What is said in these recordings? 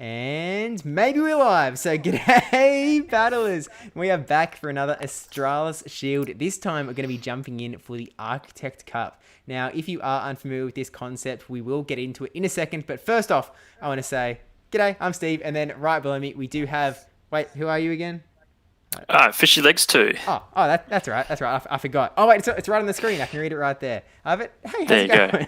And maybe we're live. So g'day battlers. We are back for another Australis Shield. This time we're going to be jumping in for the Architect Cup. Now, if you are unfamiliar with this concept, we will get into it in a second. But first off, I want to say, g'day, I'm Steve. And then right below me, we do have, wait, who are you again? Fishy Legs too. That's right. That's right. I forgot. Oh, wait, it's right on the screen. I can read it right there. But hey, how's There it you go. going?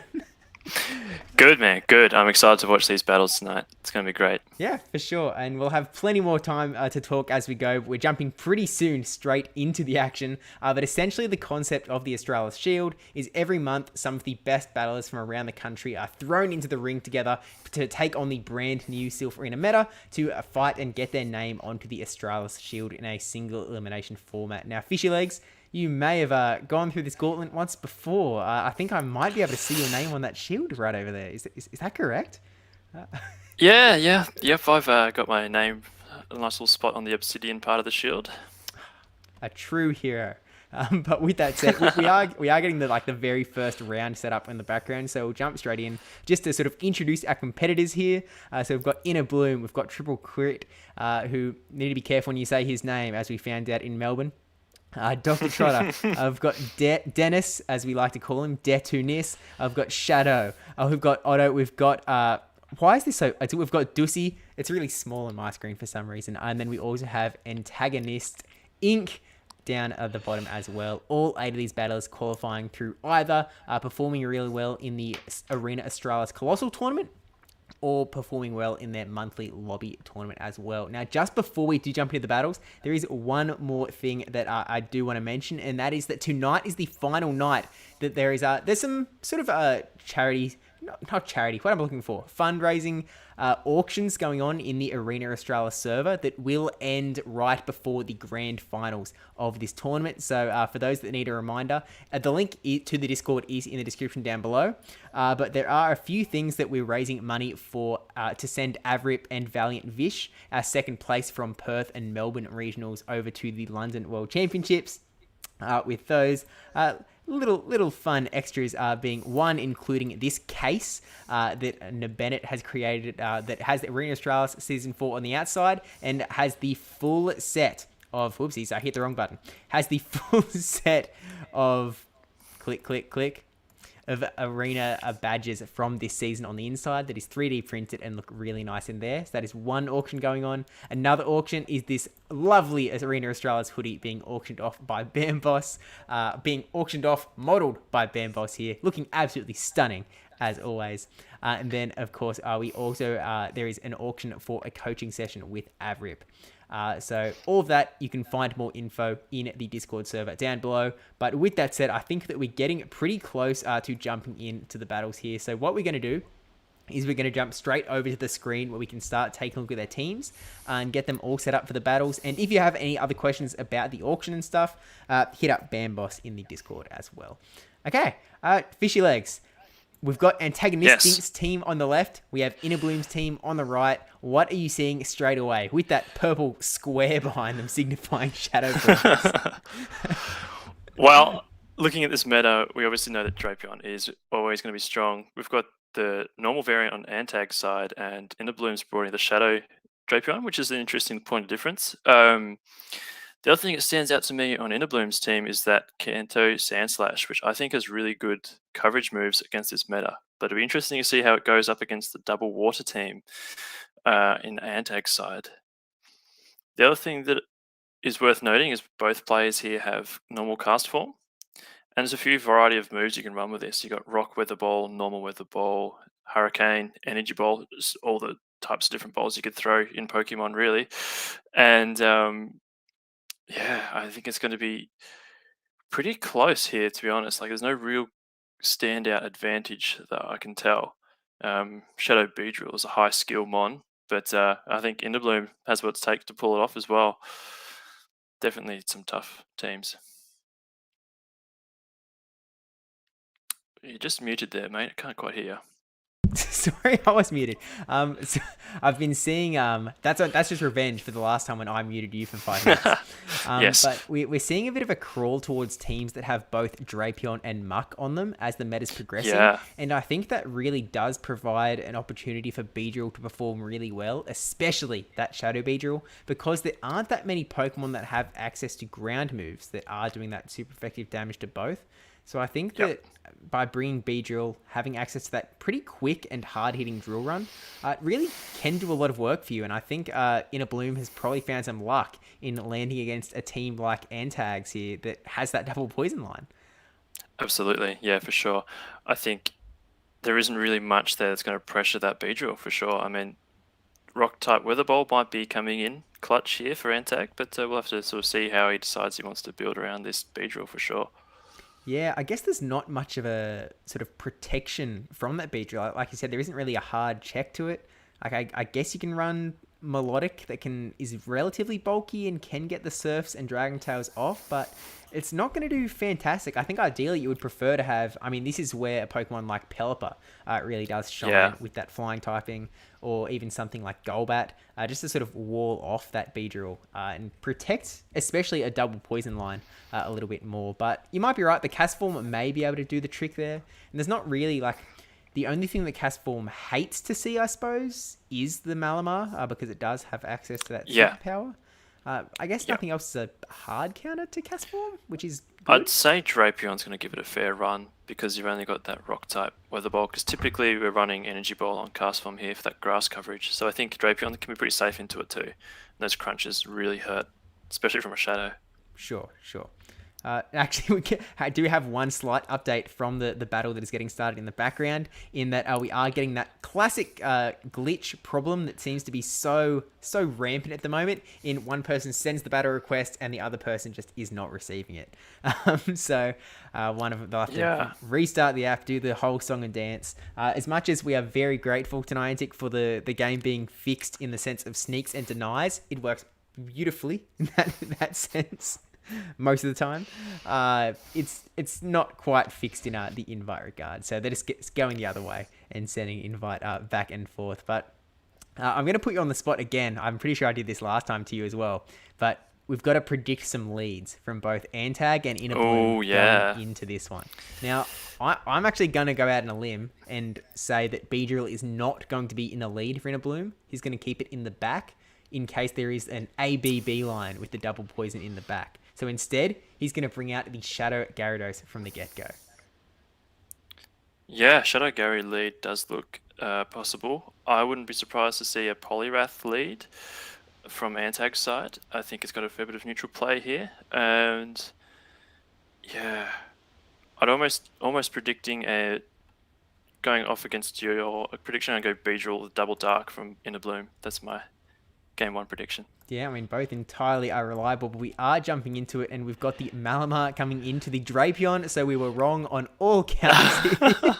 Good, man. Good. I'm excited to watch these battles tonight. It's going to be great. Yeah, for sure. And we'll have plenty more time to talk as we go. We're jumping pretty soon straight into the action. But essentially, the concept of the Australis Shield is every month, some of the best battlers from around the country are thrown into the ring together to take on the brand new Silph Arena meta to fight and get their name onto the Australis Shield in a single elimination format. Now, Fishy Legs, you may have gone through this gauntlet once before. I think I might be able to see your name on that shield right over there. Is that correct? Yeah. Yep, I've got my name, a nice little spot on the obsidian part of the shield. A true hero. But with that said, we are getting the very first round set up in the background, so we'll jump straight in just to sort of introduce our competitors here. So we've got Inner Bloom, we've got Triple Crit, who need to be careful when you say his name, as we found out in Melbourne. Dr. Trotter. I've got Dennis, as we like to call him, Detunis. I've got Shadow. We've got Otto. We've got why is this so? We've got Dussy. It's really small on my screen for some reason. And then we also have Antagonist Inc. down at the bottom as well. All 8 of these battlers qualifying through either performing really well in the Arena Australis Colossal Tournament or performing well in their monthly lobby tournament as well. Now, just before we do jump into the battles, there is one more thing that I do want to mention, and that is that tonight is the final night that there's some sort of charity, not charity, what am I looking for? Fundraising auctions going on in the Arena Australis server that will end right before the grand finals of this tournament. So for those that need a reminder, the link to the Discord is in the description down below. But there are a few things that we're raising money for to send Avrip and Valiant Vish, our second place from Perth and Melbourne regionals, over to the London World Championships. With those little fun extras being one, including this case that Bennett has created that has the Arena Australis Season 4 on the outside and has the full set of, whoopsies, I hit the wrong button, has the full set of, click, of Arena badges from this season on the inside that is 3D printed and look really nice in there. So that is one auction going on. Another auction is this lovely Arena Australis hoodie being auctioned off by Bamboss, modeled by Bamboss here, looking absolutely stunning as always. And then, of course, we also there is an auction for a coaching session with Avrip. So all of that, you can find more info in the Discord server down below. But with that said, I think that we're getting pretty close to jumping into the battles here. So what we're going to do is we're going to jump straight over to the screen where we can start taking a look at their teams and get them all set up for the battles. And if you have any other questions about the auction and stuff, hit up Bamboss in the Discord as well. Okay, Fishy Legs. We've got Antagonistic's team on the left. We have Inner Bloom's team on the right. What are you seeing straight away with that purple square behind them signifying Shadow Breakers? Well, looking at this meta, we obviously know that Drapion is always going to be strong. We've got the normal variant on Antag's side, and Inner Bloom's brought in the Shadow Drapion, which is an interesting point of difference. The other thing that stands out to me on Inner Bloom's team is that Kanto Sandslash, which I think has really good coverage moves against this meta. But it'll be interesting to see how it goes up against the double water team in Antag's side. The other thing that is worth noting is both players here have normal cast form. And there's a few variety of moves you can run with this. You got Rock Weather Ball, Normal Weather Ball, Hurricane, Energy Ball, just all the types of different balls you could throw in Pokemon, really. And yeah, I think it's going to be pretty close here, to be honest. Like, there's no real standout advantage that I can tell. Shadow Beedrill is a high skill mon, but I think Inderbloom has what it takes to pull it off as well. Definitely some tough teams. You're just muted there, mate. I can't quite hear you. Sorry, I was muted. So I've been seeing that's just revenge for the last time when I muted you for 5 minutes. Yes. But we're seeing a bit of a crawl towards teams that have both Drapion and Muck on them as the meta's progressing. Yeah. And I think that really does provide an opportunity for Beedrill to perform really well, especially that Shadow Beedrill, because there aren't that many Pokemon that have access to ground moves that are doing that super effective damage to both. So I think that by bringing Beedrill, having access to that pretty quick and hard-hitting drill run, it really can do a lot of work for you. And I think Inner Bloom has probably found some luck in landing against a team like Antags here that has that double poison line. Absolutely. Yeah, for sure. I think there isn't really much there that's going to pressure that Beedrill for sure. I mean, Rock-type Weather Bolt might be coming in clutch here for Antag, but we'll have to sort of see how he decides he wants to build around this Beedrill for sure. Yeah, I guess there's not much of a sort of protection from that Beedrill. Like you said, there isn't really a hard check to it. Like I guess you can run Melodic that is relatively bulky and can get the Surfs and Dragon Tails off, but it's not going to do fantastic. I think ideally you would prefer to have... I mean, this is where a Pokemon like Pelipper really does shine with that flying typing, or even something like Golbat, just to sort of wall off that Beedrill and protect, especially a double poison line, a little bit more. But you might be right, the Castform may be able to do the trick there. And there's not really like... The only thing that Castform hates to see, I suppose, is the Malamar, because it does have access to that superpower. I guess nothing else is a hard counter to Castform, which is good. I'd say Drapion's going to give it a fair run because you've only got that Rock-type Weather Ball, because typically we're running Energy Ball on Castform here for that grass coverage. So I think Drapion can be pretty safe into it too. And those crunches really hurt, especially from a Shadow. Sure. Actually, we do have one slight update from the battle that is getting started in the background, in that we are getting that classic glitch problem that seems to be so rampant at the moment. In one person sends the battle request and the other person just is not receiving it. So one of them, they'll have to restart the app, do the whole song and dance. As much as we are very grateful to Niantic for the game being fixed in the sense of sneaks and denies, it works beautifully in that sense. Most of the time, it's not quite fixed in the invite regard, so they're just going the other way and sending invite back and forth. But I'm going to put you on the spot again. I'm pretty sure I did this last time to you as well, but we've got to predict some leads from both Antag and Inner Bloom going into this one. Now, I'm actually going to go out on a limb and say that Beedrill is not going to be in a lead for Inner Bloom. He's going to keep it in the back in case there is an ABB line with the double poison in the back. So instead, he's going to bring out the Shadow Gyarados from the get-go. Yeah, Shadow Gary lead does look possible. I wouldn't be surprised to see a Poliwrath lead from Antag's side. I think it's got a fair bit of neutral play here. And yeah, I'd almost predicting going off against your prediction, I'd go Beedrill Double Dark from Inner Bloom. That's my Game 1 prediction. Yeah, I mean, both entirely are reliable, but we are jumping into it, and we've got the Malamar coming into the Drapion, so we were wrong on all counts here.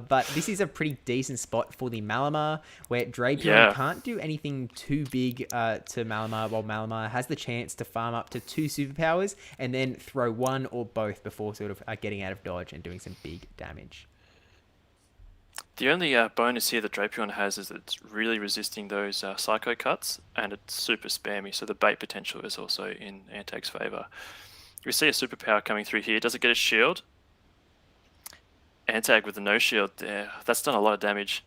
But this is a pretty decent spot for the Malamar, where Drapion can't do anything too big to Malamar, while Malamar has the chance to farm up to 2 superpowers, and then throw one or both before sort of getting out of dodge and doing some big damage. The only bonus here that Drapion has is that it's really resisting those Psycho Cuts, and it's super spammy, so the bait potential is also in Antag's favour. We see a superpower coming through here. Does it get a shield? Antag with the no shield there. That's done a lot of damage.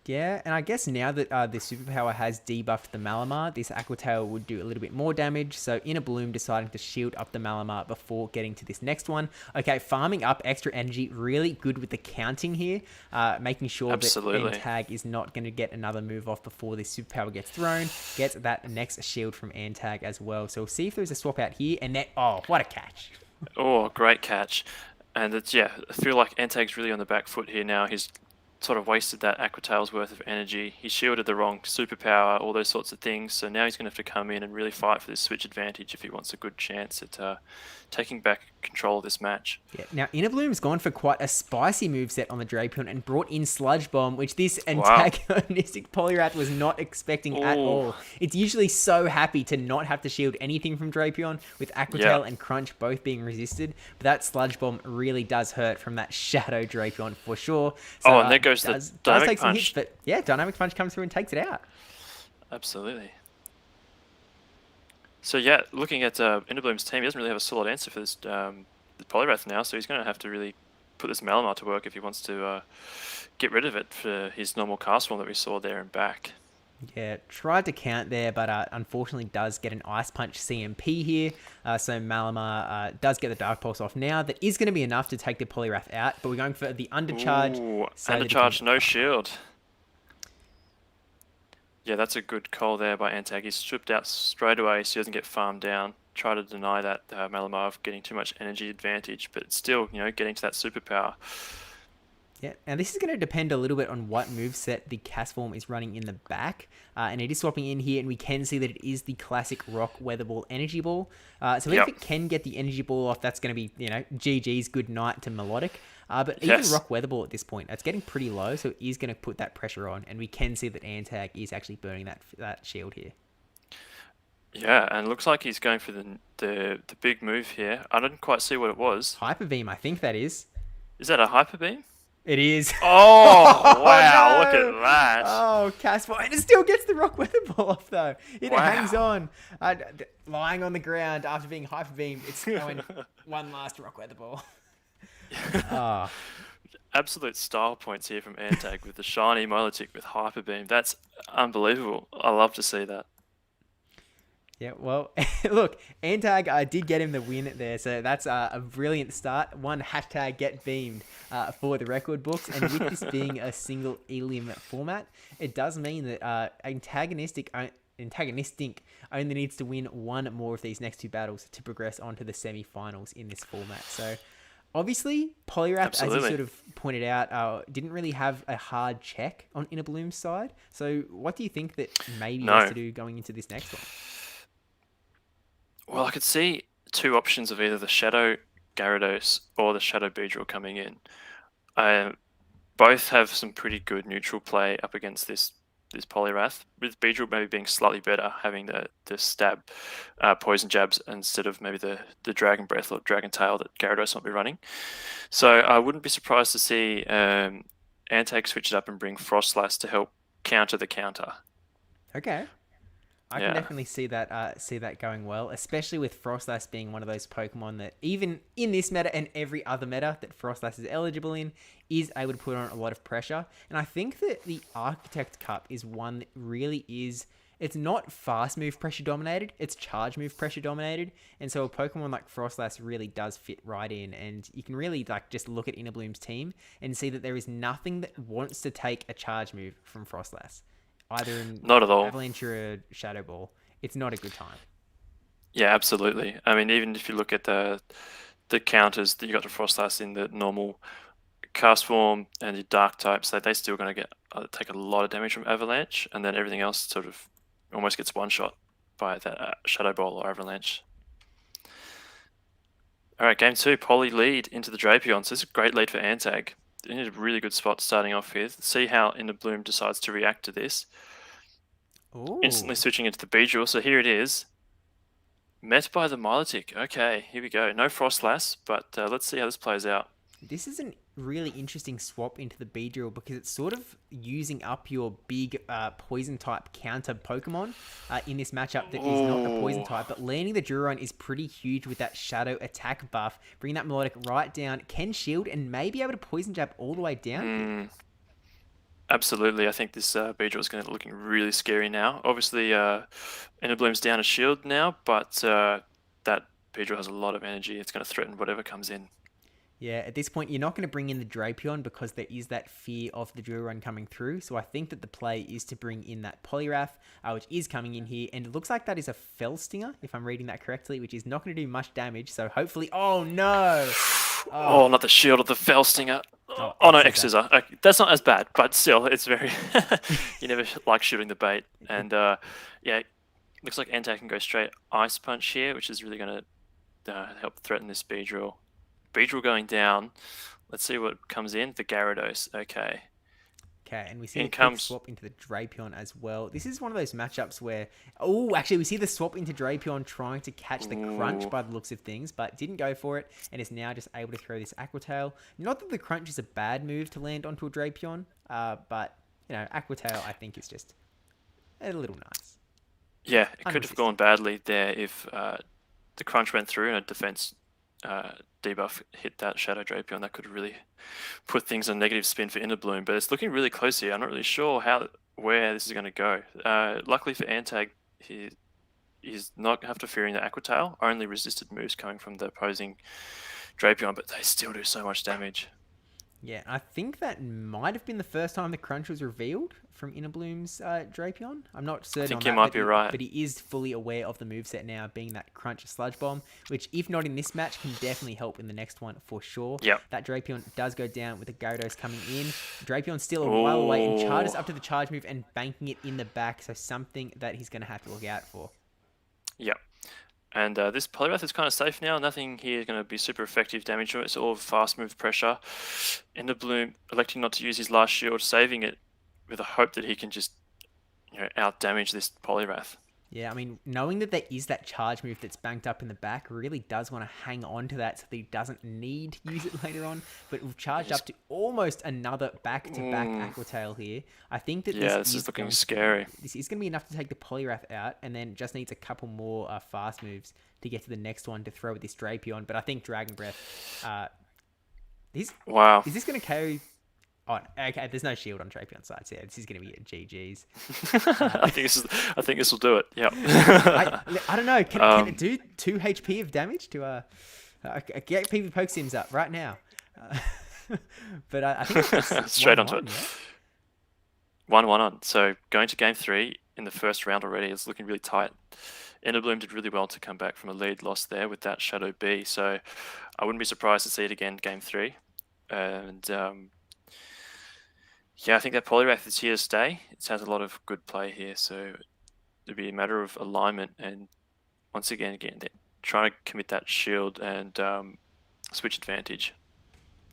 Yeah, and I guess now that the superpower has debuffed the Malamar, this Aqua Tail would do a little bit more damage. So Inner Bloom deciding to shield up the Malamar before getting to this next one. Okay, farming up extra energy, really good with the counting here, making sure that Antag is not going to get another move off before this superpower gets thrown. Gets that next shield from Antag as well. So we'll see if there's a swap out here, and then, oh, what a catch. Oh, great catch. And it's, I feel like Antag's really on the back foot here now. He's sort of wasted that Aqua Tail's worth of energy. He shielded the wrong superpower, all those sorts of things. So now he's going to have to come in and really fight for this switch advantage if he wants a good chance at taking back control of this match. Yeah. Now, Inner Bloom's gone for quite a spicy moveset on the Drapion and brought in Sludge Bomb, which this antagonistic Poliwrath was not expecting at all. It's usually so happy to not have to shield anything from Drapion, with Aqua Tail and Crunch both being resisted. But that Sludge Bomb really does hurt from that Shadow Drapion for sure. So, and there goes the does dynamic take some hits, punch. but yeah, dynamic punch comes through and takes it out. Absolutely. So yeah, looking at Interbloom's team, he doesn't really have a solid answer for this the Poliwrath now, so he's going to have to really put this Malamar to work if he wants to get rid of it for his normal cast form that we saw there and back. Yeah, tried to count there, but unfortunately does get an Ice Punch CMP here. So Malamar does get the Dark Pulse off now. That is going to be enough to take the Poliwrath out, but we're going for the Undercharge. Ooh, So undercharge, no shield. Yeah, that's a good call there by Antag. He's stripped out straight away so he doesn't get farmed down. Try to deny that Malamar of getting too much energy advantage, but it's still, getting to that superpower. Yeah, and this is going to depend a little bit on what moveset the cast form is running in the back. And it is swapping in here, and we can see that it is the classic Rock Weather Ball Energy Ball. So if it can get the Energy Ball off, that's going to be, GG's good night to Melodic. But even Rock Weather Ball at this point, it's getting pretty low, so it is going to put that pressure on. And we can see that Antag is actually burning that shield here. Yeah, and it looks like he's going for the big move here. I didn't quite see what it was. Hyper Beam, I think that is. Is that a Hyper Beam? It is. Oh, wow, no! Look at that. Oh, Casper. And it still gets the Rock Weather Ball off, though. It hangs on. Lying on the ground after being Hyper Beamed, it's going one last Rock Weather Ball. Oh. Absolute style points here from Antag with the shiny Milotic with Hyper Beam. That's unbelievable. I love to see that. Yeah, well, look, Antag did get him the win there, so that's a brilliant start. One hashtag get beamed for the record books, and with this being a single elim format, it does mean that antagonistic only needs to win one more of these next two battles to progress on to the semi-finals in this format. So obviously, Poliwrath, as you sort of pointed out, didn't really have a hard check on Inner Bloom's side. So what do you think that maybe he has to do going into this next one? Well, I could see two options of either the Shadow Gyarados or the Shadow Beedrill coming in. Both have some pretty good neutral play up against this Poliwrath, with Beedrill maybe being slightly better, having the stab poison jabs instead of maybe the Dragon Breath or Dragon Tail that Gyarados might be running. So I wouldn't be surprised to see Antag switch it up and bring Frostlass to help counter the counter. Okay. I can definitely see that going well, especially with Frostlass being one of those Pokemon that even in this meta and every other meta that Frostlass is eligible in is able to put on a lot of pressure. And I think that the Architect Cup is one that really is, it's not fast move pressure dominated, it's charge move pressure dominated. And so a Pokemon like Frostlass really does fit right in, and you can really just look at Inner Bloom's team and see that there is nothing that wants to take a charge move from Frostlass. Either in not at all. Avalanche or a Shadow Ball, it's not a good time. Yeah, absolutely. I mean, even if you look at the counters that you got to Frostlass in the normal cast form and your Dark types, they still going to take a lot of damage from Avalanche, and then everything else sort of almost gets one shot by that Shadow Ball or Avalanche. All right, game 2, Poly lead into the Drapion. So this is a great lead for Antag. In a really good spot starting off with. See how Inner Bloom decides to react to this. Ooh. Instantly switching into the Beedrill. So here it is. Met by the Milotic. Okay, here we go. No Frostlass, but let's see how this plays out. This is a really interesting swap into the Beedrill because it's sort of using up your big poison type counter Pokemon in this matchup that is not a poison type, but landing the Duron is pretty huge with that shadow attack buff. Bring that Melodic right down, can shield, and may be able to poison jab all the way down. Absolutely. I think this Beedrill is going to be looking really scary now. Obviously, Inner Bloom's down a shield now, but that Beedrill has a lot of energy. It's going to threaten whatever comes in. Yeah, at this point, you're not going to bring in the Drapion because there is that fear of the Drill Run coming through. So I think that the play is to bring in that Poliwrath, which is coming in here. And it looks like that is a Fell Stinger, if I'm reading that correctly, which is not going to do much damage. So hopefully... Oh, no! Oh, not the shield of the Fell Stinger. Oh no, X-Scissor. Okay, that's not as bad, but still, it's very... You never like shooting the bait. And yeah, looks like Antag can go straight Ice Punch here, which is really going to help threaten this Beedrill. Beedrill going down. Let's see what comes in. The Gyarados. Okay. Okay, and we see In a quick comes. swap into the Drapion as well. This is one of those matchups where, oh, actually, we see the swap into Drapion trying to catch the Crunch by the looks of things, but didn't go for it, and is now just able to throw this Aqua Tail. Not that the Crunch is a bad move to land onto a Drapion, but, you know, Aqua Tail, I think, is just a little nice. Yeah, it could have gone badly there if the Crunch went through and a defense debuff hit that Shadow Drapion. That could really put things on negative spin for Inner Bloom, but it's looking really close here. I'm not really sure where this is going to go. Luckily for Antag, he's not after fearing the Aqua Tail, only resisted moves coming from the opposing Drapion, but they still do so much damage. Yeah, I think that might have been the first time the Crunch was revealed from Inner Bloom's Drapion. I'm not certain. I think on you that, might be right. But he is fully aware of the moveset now, being that Crunch Sludge Bomb, which, if not in this match, can definitely help in the next one for sure. Yep. That Drapion does go down with the Gyarados coming in. Drapion's still a while away and charges up to the charge move and banking it in the back, so something that he's going to have to look out for. Yep. And this Poliwrath is kind of safe now. Nothing here is going to be super effective damage. It's all fast move pressure. Inner Bloom electing not to use his last shield, saving it with a hope that he can just, out damage this Poliwrath. Yeah, I mean, knowing that there is that charge move that's banked up in the back really does want to hang on to that so that he doesn't need to use it later on. But we've charged up to almost another back-to-back Aqua Tail here. I think that this is looking scary. This is going to be enough to take the Poliwrath out, and then just needs a couple more fast moves to get to the next one to throw with this Drapion. But I think Dragon Breath... wow. Is this going to carry... Oh, okay, there's no shield on Drapion's side, so yeah, this is going to be a GG's. I think this will do it. Yeah. I don't know. Can it do 2 HP of damage to get PvP poke sims up right now? But I think it's straight onto it. Yeah? 1-1 on. So going to game 3 in the first round already, it's looking really tight. Inner Bloom did really well to come back from a lead loss there with that Shadow B. So I wouldn't be surprised to see it again game 3. And yeah, I think that Poliwrath is here to stay. It has a lot of good play here, so it'll be a matter of alignment and once again, trying to commit that shield and switch advantage.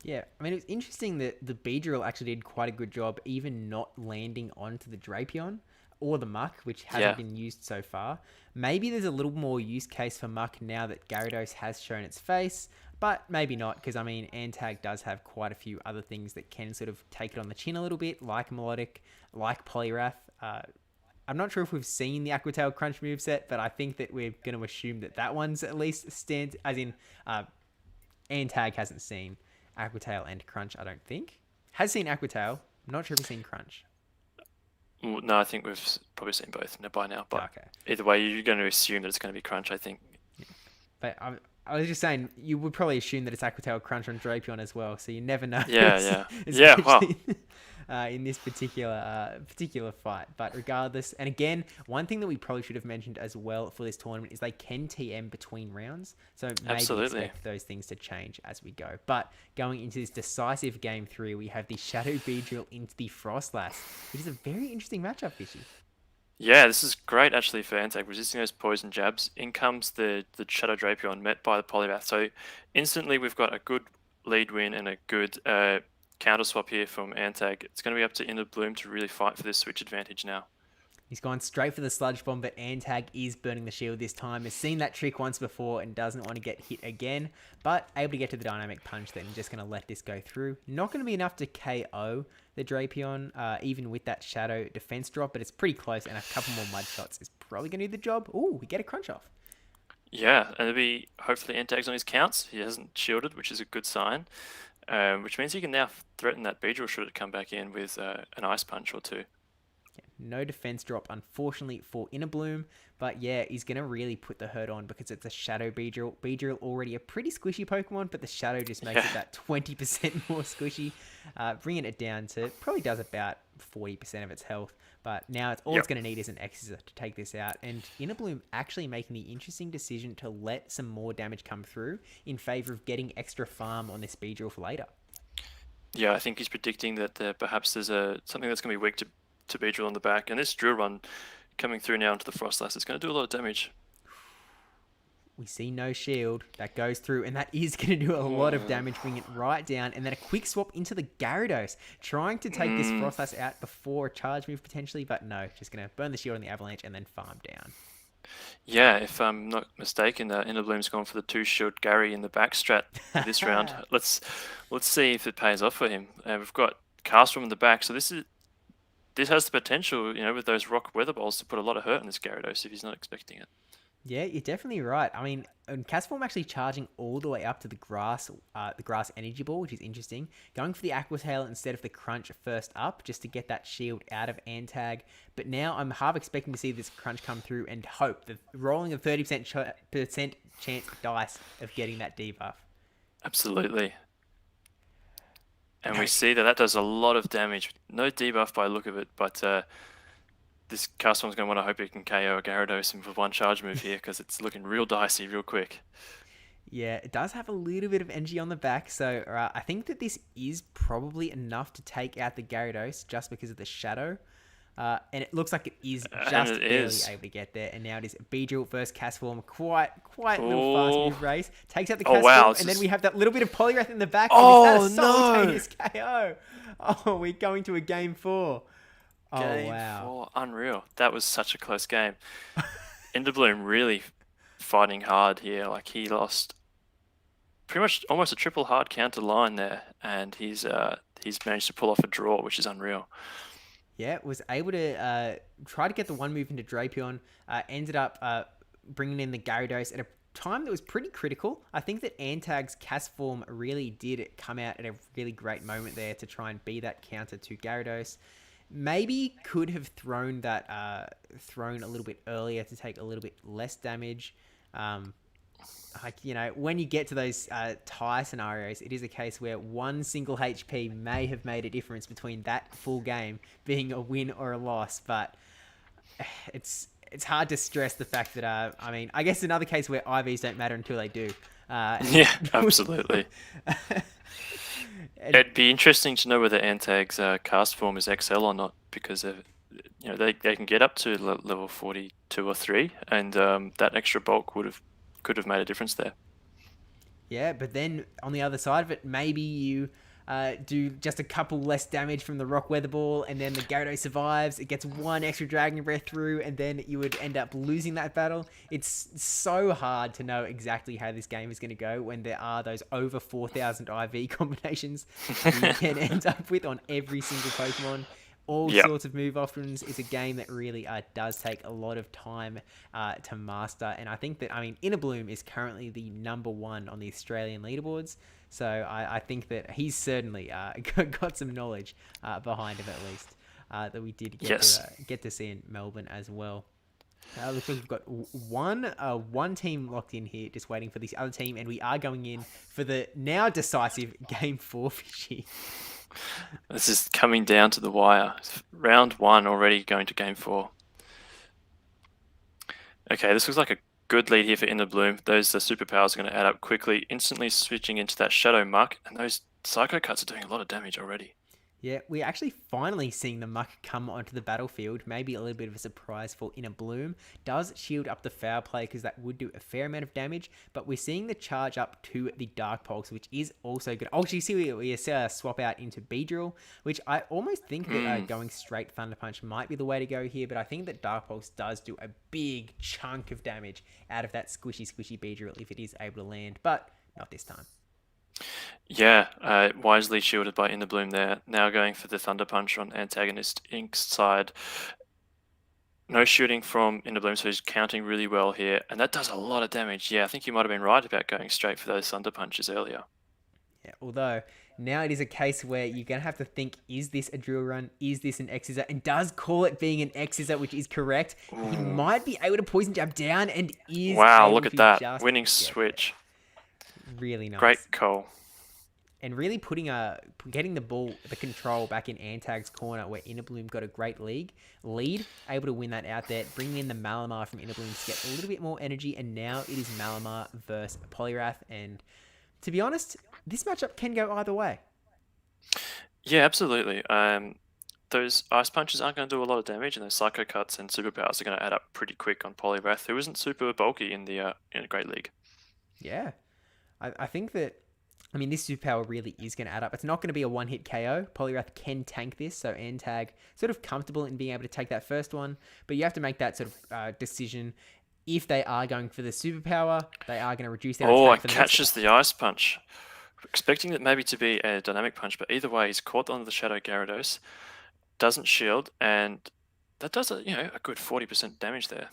Yeah, I mean, it's interesting that the Beedrill actually did quite a good job even not landing onto the Drapion or the Muck, which hasn't been used so far. Maybe there's a little more use case for Muck now that Gyarados has shown its face, but maybe not, because, I mean, Antag does have quite a few other things that can sort of take it on the chin a little bit, like Melodic, like Poliwrath. I'm not sure if we've seen the Aqua Tail Crunch moveset, but I think that we're going to assume that that one's at least stands, as in Antag hasn't seen Aqua Tail and Crunch, I don't think. Has seen Aqua Tail. I'm not sure if he's seen Crunch. No, I think we've probably seen both by now, but okay. Either way, you're going to assume that it's going to be Crunch, I think. Yeah. But I was just saying, you would probably assume that it's Aqua Tail Crunch on Drapion as well, so you never know. Yeah. Wow. In this particular fight. But regardless, and again, one thing that we probably should have mentioned as well for this tournament is they can TM between rounds, so maybe expect those things to change as we go. But going into this decisive game 3, we have the Shadow Beedrill into the Frostlass, which is a very interesting matchup, Fishy. Yeah, this is great actually for Antag, resisting those poison jabs. In comes the Shadow Drapion met by the Poliwrath. So instantly we've got a good lead win and a good counter swap here from Antag. It's going to be up to Inner Bloom to really fight for this switch advantage now. He's gone straight for the Sludge Bomb, but Antag is burning the shield this time. Has seen that trick once before and doesn't want to get hit again, but able to get to the Dynamic Punch then. Just going to let this go through. Not going to be enough to KO the Drapion, even with that Shadow defense drop, but it's pretty close, and a couple more Mud Shots is probably going to do the job. Ooh, we get a Crunch off. Yeah, and it'll be hopefully Antag's on his counts. He hasn't shielded, which is a good sign, which means he can now threaten that Beedrill should it come back in with an Ice Punch or two. No defense drop, unfortunately, for Inner Bloom. But yeah, he's going to really put the hurt on because it's a Shadow Beedrill. Beedrill already a pretty squishy Pokemon, but the Shadow just makes it that 20% more squishy, bringing it down to probably does about 40% of its health. But now all it's going to need is an Exeter to take this out. And Inner Bloom actually making the interesting decision to let some more damage come through in favor of getting extra farm on this Beedrill for later. Yeah, I think he's predicting that perhaps there's something that's going to be weak to Beedrill on the back, and this Drill Run coming through now into the Frostlass is going to do a lot of damage. We see no shield. That goes through, and that is going to do a lot of damage, bring it right down. And then a quick swap into the Gyarados, trying to take this Frostlass out before a charge move potentially, but no, just going to burn the shield on the Avalanche and then farm down. Yeah, if I'm not mistaken, Innerbloom's gone for the 2-shield Gary in the backstrat this round. Let's see if it pays off for him. We've got Castform in the back, so this has the potential, with those rock weather balls to put a lot of hurt on this Gyarados if he's not expecting it. Yeah, you're definitely right. I mean, Castform actually charging all the way up to the grass energy ball, which is interesting. Going for the Aqua Tail instead of the Crunch first up, just to get that shield out of Antag. But now I'm half expecting to see this Crunch come through and hope that rolling a 30% chance dice of getting that debuff. Absolutely. And we see that does a lot of damage. No debuff by the look of it, but this Castform's going to want to hope it can KO a Gyarados with one charge move here because it's looking real dicey real quick. Yeah, it does have a little bit of energy on the back, so I think that this is probably enough to take out the Gyarados just because of the shadow. And it looks like it is just barely able to get there. And now it is Beedrill versus Castform. Quite a little fast move race. Takes out the Castform, and then we have that little bit of Poliwrath in the back. Oh, and simultaneous KO. Oh, we're going to a game 4. Game 4, unreal. That was such a close game. Inderbloom really fighting hard here. Like, he lost pretty much almost a triple hard counter line there, and he's managed to pull off a draw, which is unreal. Yeah, was able to try to get the one move into Drapion. Ended up bringing in the Gyarados at a time that was pretty critical. I think that Antag's Castform really did come out at a really great moment there to try and be that counter to Gyarados. Maybe could have thrown that thrown a little bit earlier to take a little bit less damage. When you get to those tie scenarios, it is a case where one single HP may have made a difference between that full game being a win or a loss. But it's hard to stress the fact that I guess another case where IVs don't matter until they do. Yeah, absolutely. It'd be interesting to know whether Antag's Castform is XL or not, because they can get up to level 42 or 3, and that extra bulk could have made a difference there. Yeah, but then on the other side of it, maybe you do just a couple less damage from the Rock Weather Ball, and then the Gyarados survives. It gets one extra Dragon Breath through, and then you would end up losing that battle. It's so hard to know exactly how this game is going to go when there are those over 4,000 IV combinations you can end up with on every single Pokemon. All sorts of move options. It's a game that really does take a lot of time to master. And I think that, Innerbloom is currently the #1 on the Australian leaderboards. So I think that he's certainly got some knowledge behind him, at least, that we did get to see in Melbourne as well. Looks like we've got one team locked in here, just waiting for this other team. And we are going in for the now decisive Game 4 Fishy. This is coming down to the wire. Round 1 already going to Game 4. Okay, this looks like a good lead here for Innerbloom. Those superpowers are going to add up quickly, instantly switching into that Shadow Muck, and those Psycho Cuts are doing a lot of damage already. Yeah, we're actually finally seeing the Muck come onto the battlefield. Maybe a little bit of a surprise for Innerbloom. Does shield up the foul play because that would do a fair amount of damage. But we're seeing the charge up to the Dark Pulse, which is also good. Oh, you see we swap out into Beedrill, which I almost think that going straight Thunder Punch might be the way to go here. But I think that Dark Pulse does do a big chunk of damage out of that squishy Beedrill if it is able to land. But not this time. Yeah, wisely shielded by Innerbloom there. Now going for the Thunder Punch on antagonist Ink's side. No shooting from Innerbloom, so he's counting really well here. And that does a lot of damage. Yeah, I think you might have been right about going straight for those Thunder Punches earlier. Yeah, although now it is a case where you're going to have to think, is this a drill run? Is this an X-Scissor? And does call it being an X-Scissor, which is correct. He might be able to poison jab down and is Wow, look at that. Winning switch. Really nice. Great call. And really getting the control back in Antag's corner, where Innerbloom got a great lead, able to win that out there, bringing in the Malamar from Innerbloom to get a little bit more energy, and now it is Malamar versus Poliwrath, and to be honest, this matchup can go either way. Yeah, absolutely. those ice punches aren't going to do a lot of damage, and those psycho cuts and superpowers are going to add up pretty quick on Poliwrath, who isn't super bulky in the in a Great League. Yeah. I think that, I mean, this superpower really is going to add up. It's not going to be a one-hit KO. Poliwrath can tank this, so Antag sort of comfortable in being able to take that first one, but you have to make that sort of decision. If they are going for the superpower, they are going to reduce their Oh, attack it for the catches the ice punch. Expecting it maybe to be a dynamic punch, but either way, he's caught onto the Shadow Gyarados, doesn't shield, and that does a a good 40% damage there.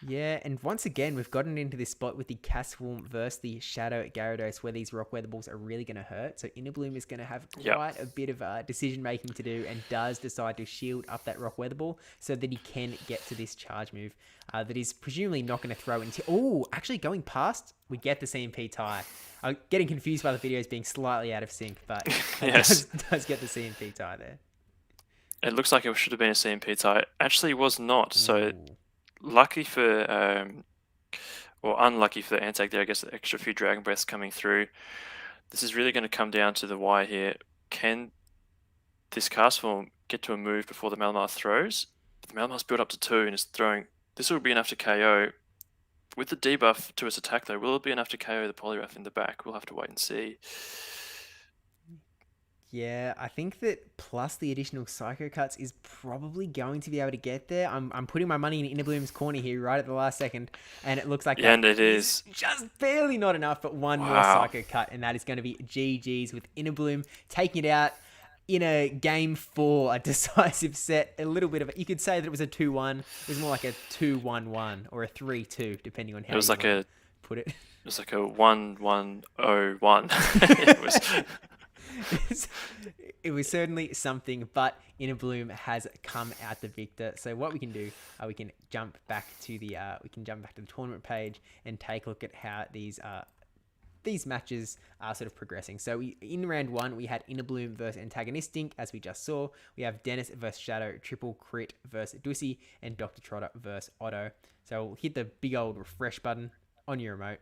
Yeah, and once again, we've gotten into this spot with the Castform versus the Shadow Gyarados, where these Rock Weather Balls are really going to hurt. So Innerbloom is going to have quite a bit of decision making to do, and does decide to shield up that Rock Weather Ball so that he can get to this charge move that is presumably not going to throw into. Oh, actually going past, we get the CMP tie. I'm getting confused by the videos being slightly out of sync, but it does get the CMP tie there. It looks like it should have been a CMP tie. Actually, it was not. So lucky for, or unlucky for the Antag there, I guess the extra few Dragon Breaths coming through. This is really going to come down to the wire here. Can this Castform get to a move before the Malamar throws? The Malamar's built up to 2 and is throwing. This will be enough to KO. With the debuff to its attack, though, will it be enough to KO the Poliwrath in the back? We'll have to wait and see. Yeah, I think that plus the additional Psycho Cuts is probably going to be able to get there. I'm putting my money in Innerbloom's corner here right at the last second, and it looks like and it is just barely not enough, but one more Psycho Cut, and that is going to be GG's with Innerbloom taking it out in a game 4, a decisive set. A little bit of it. You could say that it was a 2-1. It was more like a 2-1-1 or a 3-2, depending on how you put it. It was like a 1-1-0-1. It was... It was certainly something, but Innerbloom has come out the victor. So what we can do, we can jump back to the tournament page and take a look at how these matches are sort of progressing. So in round 1, we had Innerbloom versus Antagonistic, as we just saw. We have Dennis versus Shadow, Triple Crit versus Dussy, and Dr. Trotter versus Otto. So we'll hit the big old refresh button on your remote.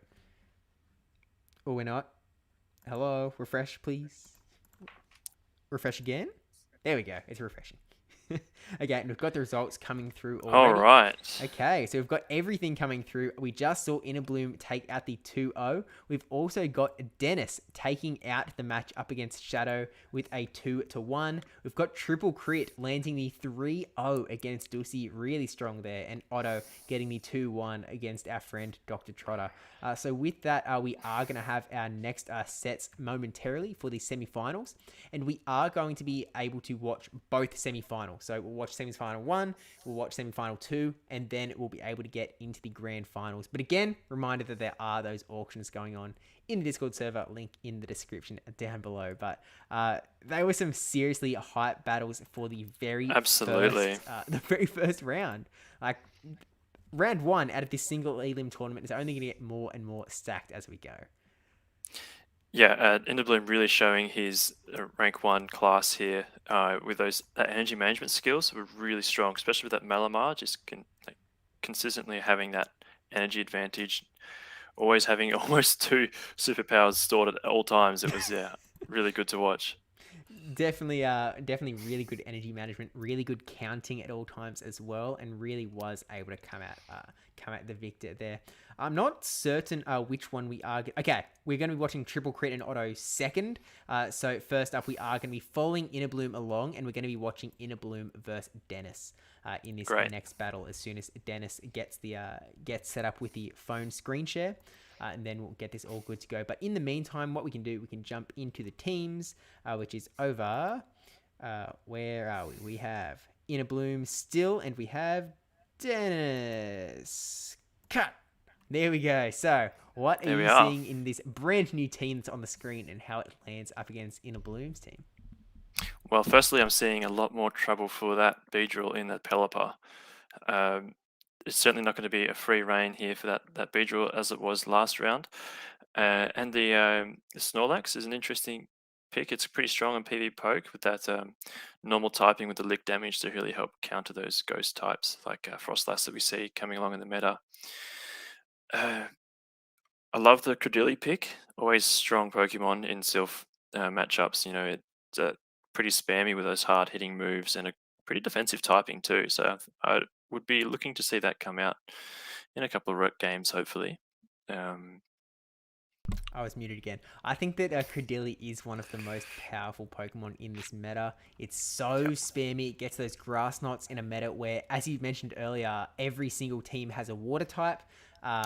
Or we're not. Hello, refresh, please. Refresh again. There we go. It's refreshing. Okay, and we've got the results coming through already. All right. Okay, so we've got everything coming through. We just saw Innerbloom take out the 2-0. We've also got Dennis taking out the match up against Shadow with a 2-1. We've got Triple Crit landing the 3-0 against Dussy. Really strong there. And Otto getting the 2-1 against our friend Dr. Trotter. So with that, we are going to have our next sets momentarily for the semi-finals. And we are going to be able to watch both semi-finals. So we'll watch semi-final 1, we'll watch semi-final 2, and then we'll be able to get into the grand finals. But again, reminder that there are those auctions going on in the Discord server, link in the description down below. But they were some seriously hype battles for the very first round. Like, round 1 out of this single elim tournament is only going to get more and more stacked as we go. Yeah, Innerbloom really showing his rank 1 class here with those energy management skills were really strong, especially with that Malamar, just consistently having that energy advantage, always having almost 2 superpowers stored at all times. It was really good to watch. Definitely really good energy management, really good counting at all times as well, and really was able to come out the victor there. I'm not certain which one we are. Okay, we're going to be watching Triple Crit and Otto second. So first up, we are going to be following Innerbloom along, and we're going to be watching Innerbloom versus Dennis in this next battle. As soon as Dennis gets set up with the phone screen share. And then we'll get this all good to go. But in the meantime, what we can do, we can jump into the teams, which is over. Where are we? We have Innerbloom still, and we have Dennis. Cut. There we go. So, what are you seeing in this brand new team that's on the screen, and how it lands up against Innerbloom's team? Well, firstly, I'm seeing a lot more trouble for that Beedrill in that Pelipper. It's certainly not going to be a free reign here for that Beedrill as it was last round. And the Snorlax is an interesting pick. It's pretty strong on PV Poke with that normal typing with the lick damage to really help counter those ghost types like Frostlass that we see coming along in the meta. I love the Credilli pick. Always strong Pokemon in Silph matchups. It's pretty spammy with those hard hitting moves and a pretty defensive typing too. So I would be looking to see that come out in a couple of games, hopefully. I was muted again. I think that Credilli is one of the most powerful Pokemon in this meta. It's so spammy. It gets those grass knots in a meta where, as you mentioned earlier, every single team has a water type.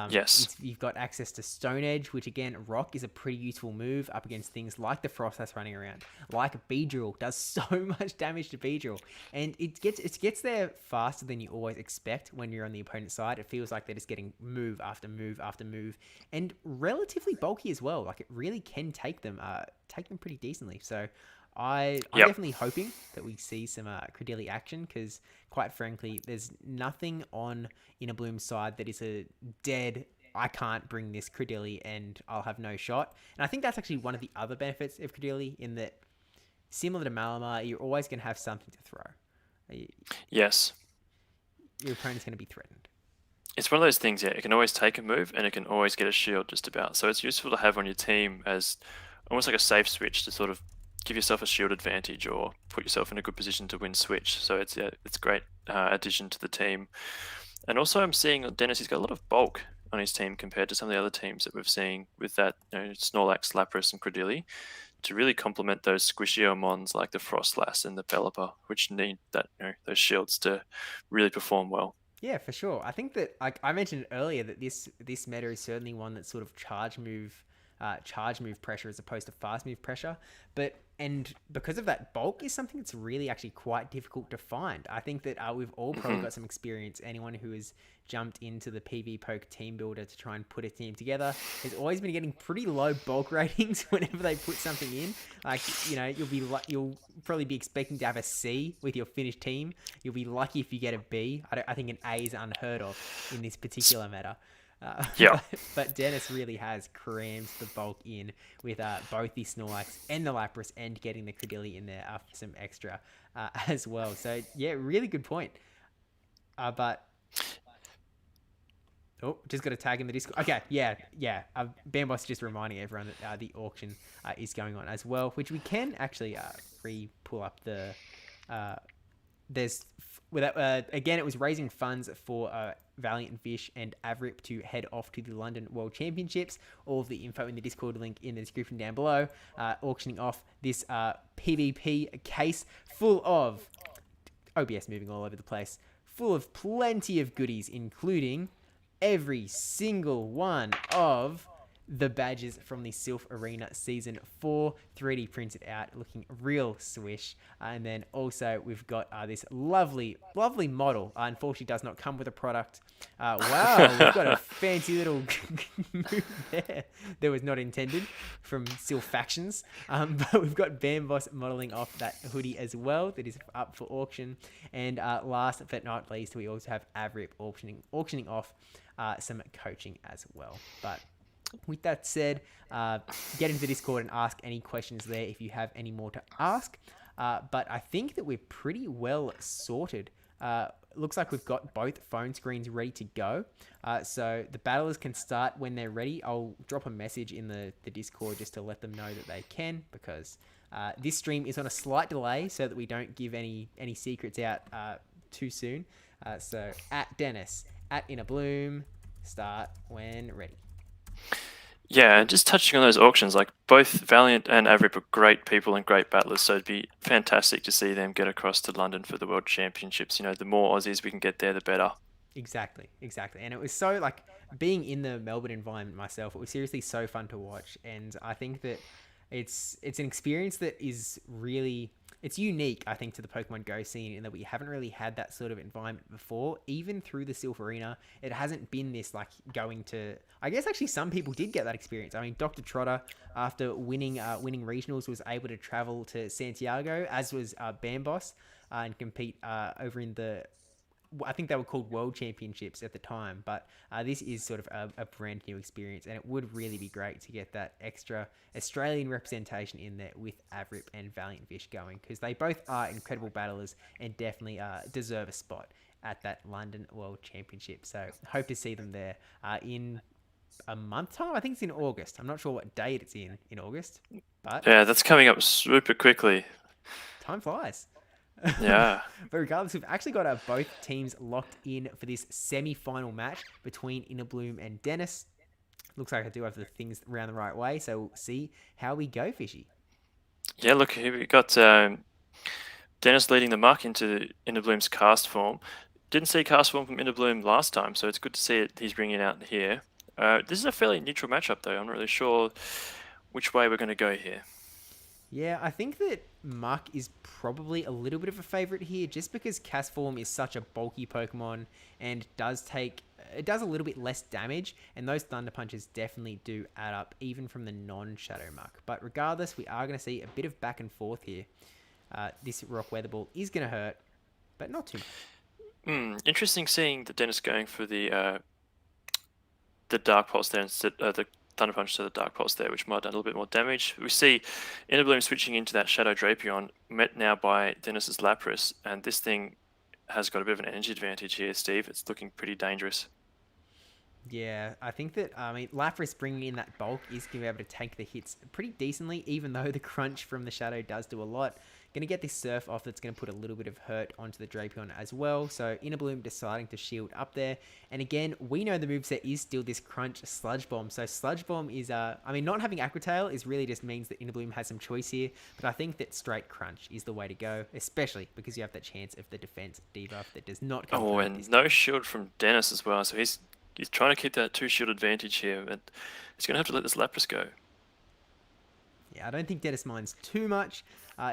Yes. You've got access to Stone Edge, which again, Rock is a pretty useful move up against things like the Frost that's running around. Like Beedrill does so much damage to Beedrill, and it gets there faster than you always expect when you're on the opponent's side. It feels like they're just getting move after move after move, and relatively bulky as well. Like it really can take them pretty decently. So I'm definitely hoping that we see some Credilli action, because quite frankly, there's nothing on Inner Bloom's side that is a dead, I can't bring this Credilli and I'll have no shot. And I think that's actually one of the other benefits of Credilli, in that, similar to Malamar, you're always going to have something to throw. Yes. Your opponent's going to be threatened. It's one of those things, it can always take a move and it can always get a shield just about. So it's useful to have on your team as almost like a safe switch to sort of give yourself a shield advantage or put yourself in a good position to win switch. So it's a great addition to the team. And also I'm seeing Dennis, he's got a lot of bulk on his team compared to some of the other teams that we've seen with that, Snorlax, Lapras and Credilli, to really complement those squishier mons like the Frostlass and the Pelipper, which need that those shields to really perform well. Yeah, for sure. I think that, like I mentioned earlier, that this meta is certainly one that's sort of charge move pressure as opposed to fast move pressure. And because of that, bulk is something that's really actually quite difficult to find. I think that we've all probably got some experience. Anyone who has jumped into the PvPoke team builder to try and put a team together has always been getting pretty low bulk ratings whenever they put something in. Like, you'll probably be expecting to have a C with your finished team. You'll be lucky if you get a B. I think an A is unheard of in this particular meta. But Dennis really has crammed the bulk in with both the Snorlax and the Lapras, and getting the Credilli in there for some extra as well. So yeah, really good point. Just got a tag in the Discord. Okay, yeah. Bamboss just reminding everyone that the auction is going on as well, which we can actually pull up the. Again, it was raising funds for Valiant Fish and Avrip to head off to the London World Championships. All of the info in the Discord link in the description down below. Auctioning off this PvP case full of OBS moving all over the place, full of plenty of goodies, including every single one of the badges from the Silph Arena Season 4, 3D printed out, looking real swish. And then also we've got this lovely model. Unfortunately does not come with a product. Wow, we've got a fancy little move there that was not intended from Silph Factions. But we've got Bamboss modeling off that hoodie as well, that is up for auction. And last but not least, we also have Avrip auctioning off some coaching as well. But with that said, get into the Discord and ask any questions there if you have any more to ask. But I think that we're pretty well sorted. Looks like we've got both phone screens ready to go. So the battlers can start when they're ready. I'll drop a message in the Discord just to let them know that they can, because this stream is on a slight delay so that we don't give any secrets out too soon. So at Dennis, at Inner Bloom, start when ready. Yeah, and just touching on those auctions, like both Valiant and Avrip are great people and great battlers, so it'd be fantastic to see them get across to London for the World Championships. The more Aussies we can get there, the better. Exactly. And it was so, like, being in the Melbourne environment myself, it was seriously so fun to watch. And I think that it's an experience that is really, it's unique, I think, to the Pokemon Go scene, in that we haven't really had that sort of environment before. Even through the Silph Arena, it hasn't been this, like, going to, I guess actually some people did get that experience. I mean, Dr. Trotter, after winning regionals, was able to travel to Santiago, as was Bamboss, and compete over in the, I think they were called World Championships at the time, but this is sort of a brand new experience, and it would really be great to get that extra Australian representation in there with Avrip and Valiant Fish going, because they both are incredible battlers and definitely deserve a spot at that London World Championship. So hope to see them there in a month time. I think it's in August. I'm not sure what date it's in August, but yeah, that's coming up super quickly. time flies. Yeah. But regardless, we've actually got both teams locked in for this semi-final match between Innerbloom and Dennis. Looks like I do have the things around the right way, so we'll see how we go, Fishy. Yeah, look, here we got Dennis leading the muck into Innerbloom's cast form. Didn't see cast form from Innerbloom last time, so it's good to see it he's bringing it out here. This is a fairly neutral matchup, though. I'm not really sure which way we're going to go here. Yeah, I think that Muck is probably a little bit of a favorite here, just because Cast Form is such a bulky Pokemon and does a little bit less damage, and those Thunder Punches definitely do add up, even from the non-Shadow Muck. But regardless, we are going to see a bit of back and forth here. This Rock Weather Ball is going to hurt, but not too much. Interesting seeing the Dennis going for the Dark Pulse there instead the Thunder Punch to the Dark Pulse there, which might have done a little bit more damage. We see Innerbloom switching into that Shadow Drapion, met now by Dennis's Lapras, and this thing has got a bit of an energy advantage here, Steve. It's looking pretty dangerous. Yeah, I think that, Lapras bringing in that bulk is going to be able to take the hits pretty decently, even though the crunch from the Shadow does do a lot. Going to get this Surf off that's going to put a little bit of hurt onto the Drapion as well. So Innerbloom deciding to shield up there. And again, we know the moveset is still this crunch Sludge Bomb. So Sludge Bomb is, not having Aqua Tail is really just means that Innerbloom has some choice here. But I think that straight crunch is the way to go, especially because you have that chance of the defense debuff that does not come through. And no shield from Dennis as well. So he's trying to keep that 2-shield advantage here, but he's going to have to let this Lapras go. Yeah, I don't think Dennis minds too much.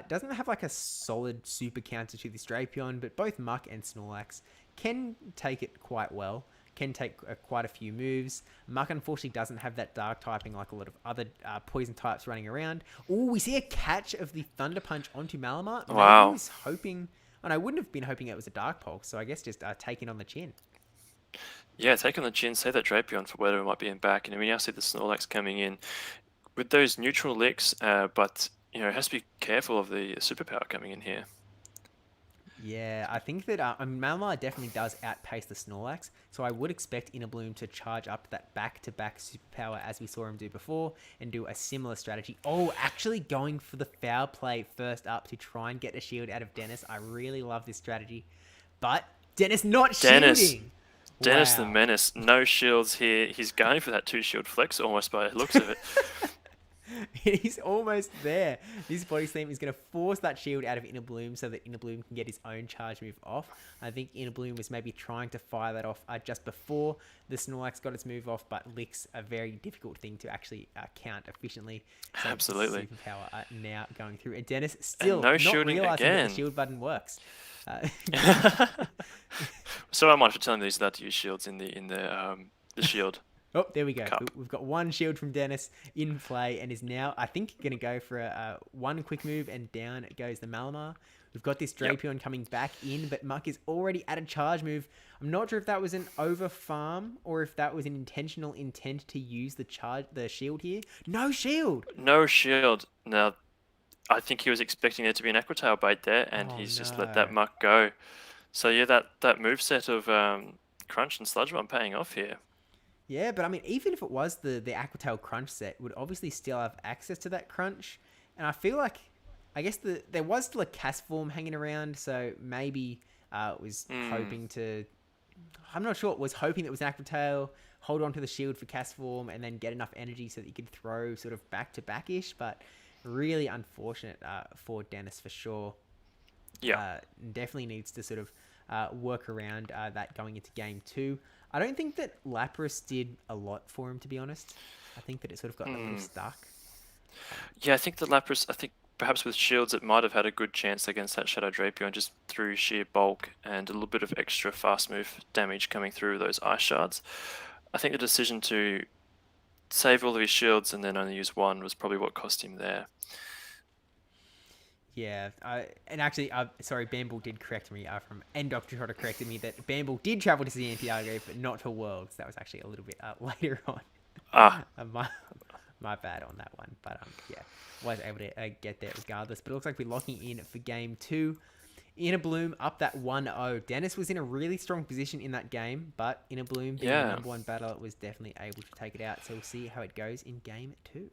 Doesn't have like a solid super counter to this Drapion, but both Muck and Snorlax can take it quite well. Can take quite a few moves. Muck unfortunately doesn't have that dark typing like a lot of other poison types running around. Oh, we see a catch of the Thunder Punch onto Malamar. Wow. I was hoping, and I wouldn't have been hoping it was a Dark Pulse, so I guess just taking on the chin. Yeah, take on the chin, save that Drapion for whatever might be in back. And we now see the Snorlax coming in with those neutral licks, but it has to be careful of the superpower coming in here. Yeah, I think that Malamar definitely does outpace the Snorlax, so I would expect Innerbloom to charge up that back-to-back superpower as we saw him do before and do a similar strategy. Oh, actually going for the foul play first up to try and get a shield out of Dennis. I really love this strategy, but Dennis not shielding. Dennis Wow. the Menace, no shields here. He's going for that 2-shield flex almost by the looks of it. He's almost there. This Body Slam is going to force that shield out of Innerbloom so that Innerbloom can get his own charge move off. I think Innerbloom was maybe trying to fire that off just before the Snorlax got its move off, but Lick's a very difficult thing to actually count efficiently. So Absolutely. Superpower now going through. And Dennis still no not shielding realizing again. that the shield button works. So I might for telling these not to use shields in the shield. Oh, there we go. Cup. We've got one shield from Dennis in play and is now, I think, going to go for a one quick move and down goes the Malamar. We've got this Drapion coming back in, but Muck is already at a charge move. I'm not sure if that was an over farm or if that was an intentional intent to use the shield here. No shield! No shield. Now, I think he was expecting there to be an Aqua Tail bait there, and he's just let that Muck go. So yeah, that moveset of Crunch and Sludge Bomb paying off here. Yeah, but even if it was the Aqua Tail Crunch set, would obviously still have access to that Crunch. And I feel like, I guess there was still a Cast Form hanging around, so maybe it was hoping to... I'm not sure. It was hoping that it was an Aqua Tail, hold on to the shield for Cast Form, and then get enough energy so that you could throw sort of back-to-back-ish, but really unfortunate for Dennis for sure. Yeah. Definitely needs to sort of work around that going into game 2. I don't think that Lapras did a lot for him, to be honest. I think that it sort of got a little stuck. Yeah, I think the Lapras, perhaps with shields, it might have had a good chance against that Shadow Drapion just through sheer bulk and a little bit of extra fast move damage coming through those ice shards. I think the decision to save all of his shields and then only use one was probably what cost him there. Yeah, and actually, sorry, Bamble did correct me and Dr. Trotter corrected me that Bamble did travel to see Santiago, but not to Worlds. That was actually a little bit later on. My bad on that one, but yeah, was able to get there regardless. But it looks like we're locking in for game 2. Innerbloom up that 1-0. Dennis was in a really strong position in that game, but Innerbloom being the number one battler was definitely able to take it out. So we'll see how it goes in game 2.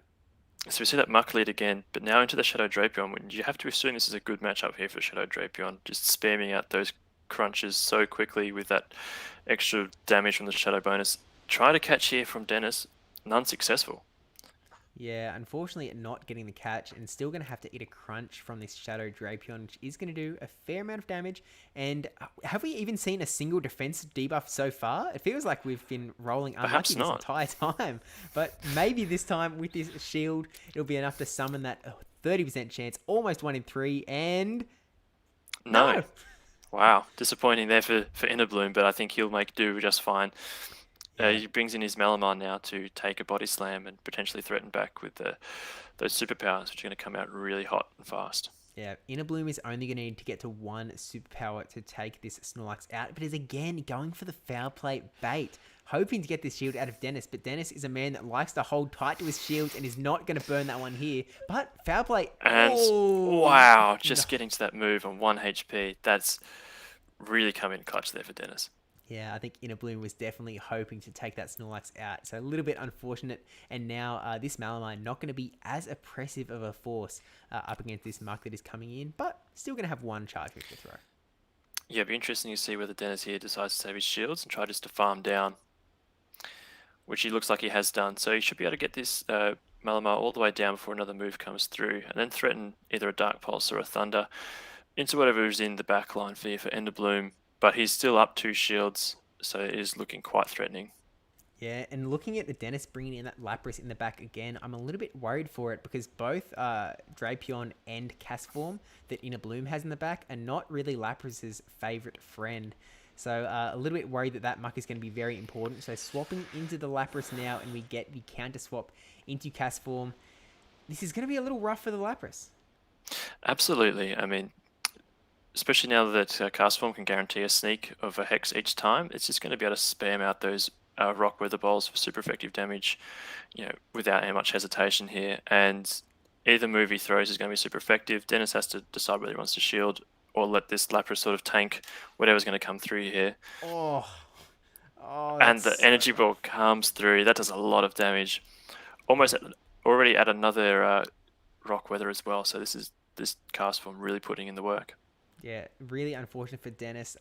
So we see that Muck lead again, but now into the Shadow Drapion. You have to assume this is a good matchup here for Shadow Drapion, just spamming out those crunches so quickly with that extra damage from the Shadow bonus. Try to catch here from Dennis, none successful. Yeah, unfortunately not getting the catch and still going to have to eat a crunch from this Shadow Drapion, which is going to do a fair amount of damage. And have we even seen a single defense debuff so far? It feels like we've been rolling unlucky this entire time. But maybe this time with this shield, it'll be enough to summon that 30% chance, almost 1 in 3, and... No. Wow, disappointing there for Innerbloom, but I think he'll make do just fine. He brings in his Malamar now to take a body slam and potentially threaten back with those superpowers, which are going to come out really hot and fast. Yeah, Innerbloom is only going to need to get to 1 superpower to take this Snorlax out, but is again going for the foul play bait, hoping to get this shield out of Dennis, but Dennis is a man that likes to hold tight to his shields and is not going to burn that one here, but foul play... And wow, just getting to that move on 1 HP, that's really come in clutch there for Dennis. Yeah, I think Innerbloom was definitely hoping to take that Snorlax out. So a little bit unfortunate. And now this Malamar not going to be as oppressive of a force up against this Muck that is coming in. But still going to have 1 charge move to throw. Yeah, it'll be interesting to see whether Dennis here decides to save his shields and try just to farm down. Which he looks like he has done. So he should be able to get this Malamar all the way down before another move comes through. And then threaten either a Dark Pulse or a Thunder into whatever is in the back line for Innerbloom. But he's still up 2 shields, so it is looking quite threatening. Yeah, and looking at the Dennis bringing in that Lapras in the back again, I'm a little bit worried for it because both Drapion and Castform that Innerbloom has in the back are not really Lapras's favourite friend. So a little bit worried that Muck is going to be very important. So swapping into the Lapras now and we get the counter swap into Castform. This is going to be a little rough for the Lapras. Absolutely. I mean, especially now that Castform can guarantee a sneak of a Hex each time, it's just going to be able to spam out those Rock Weather Balls for super effective damage, without any much hesitation here. And either move he throws is going to be super effective. Dennis has to decide whether he wants to shield or let this Lapras sort of tank whatever's going to come through here. And the Energy Ball comes through. That does a lot of damage. Already at another Rock Weather as well. So this Castform really putting in the work. Yeah, really unfortunate for Dennis.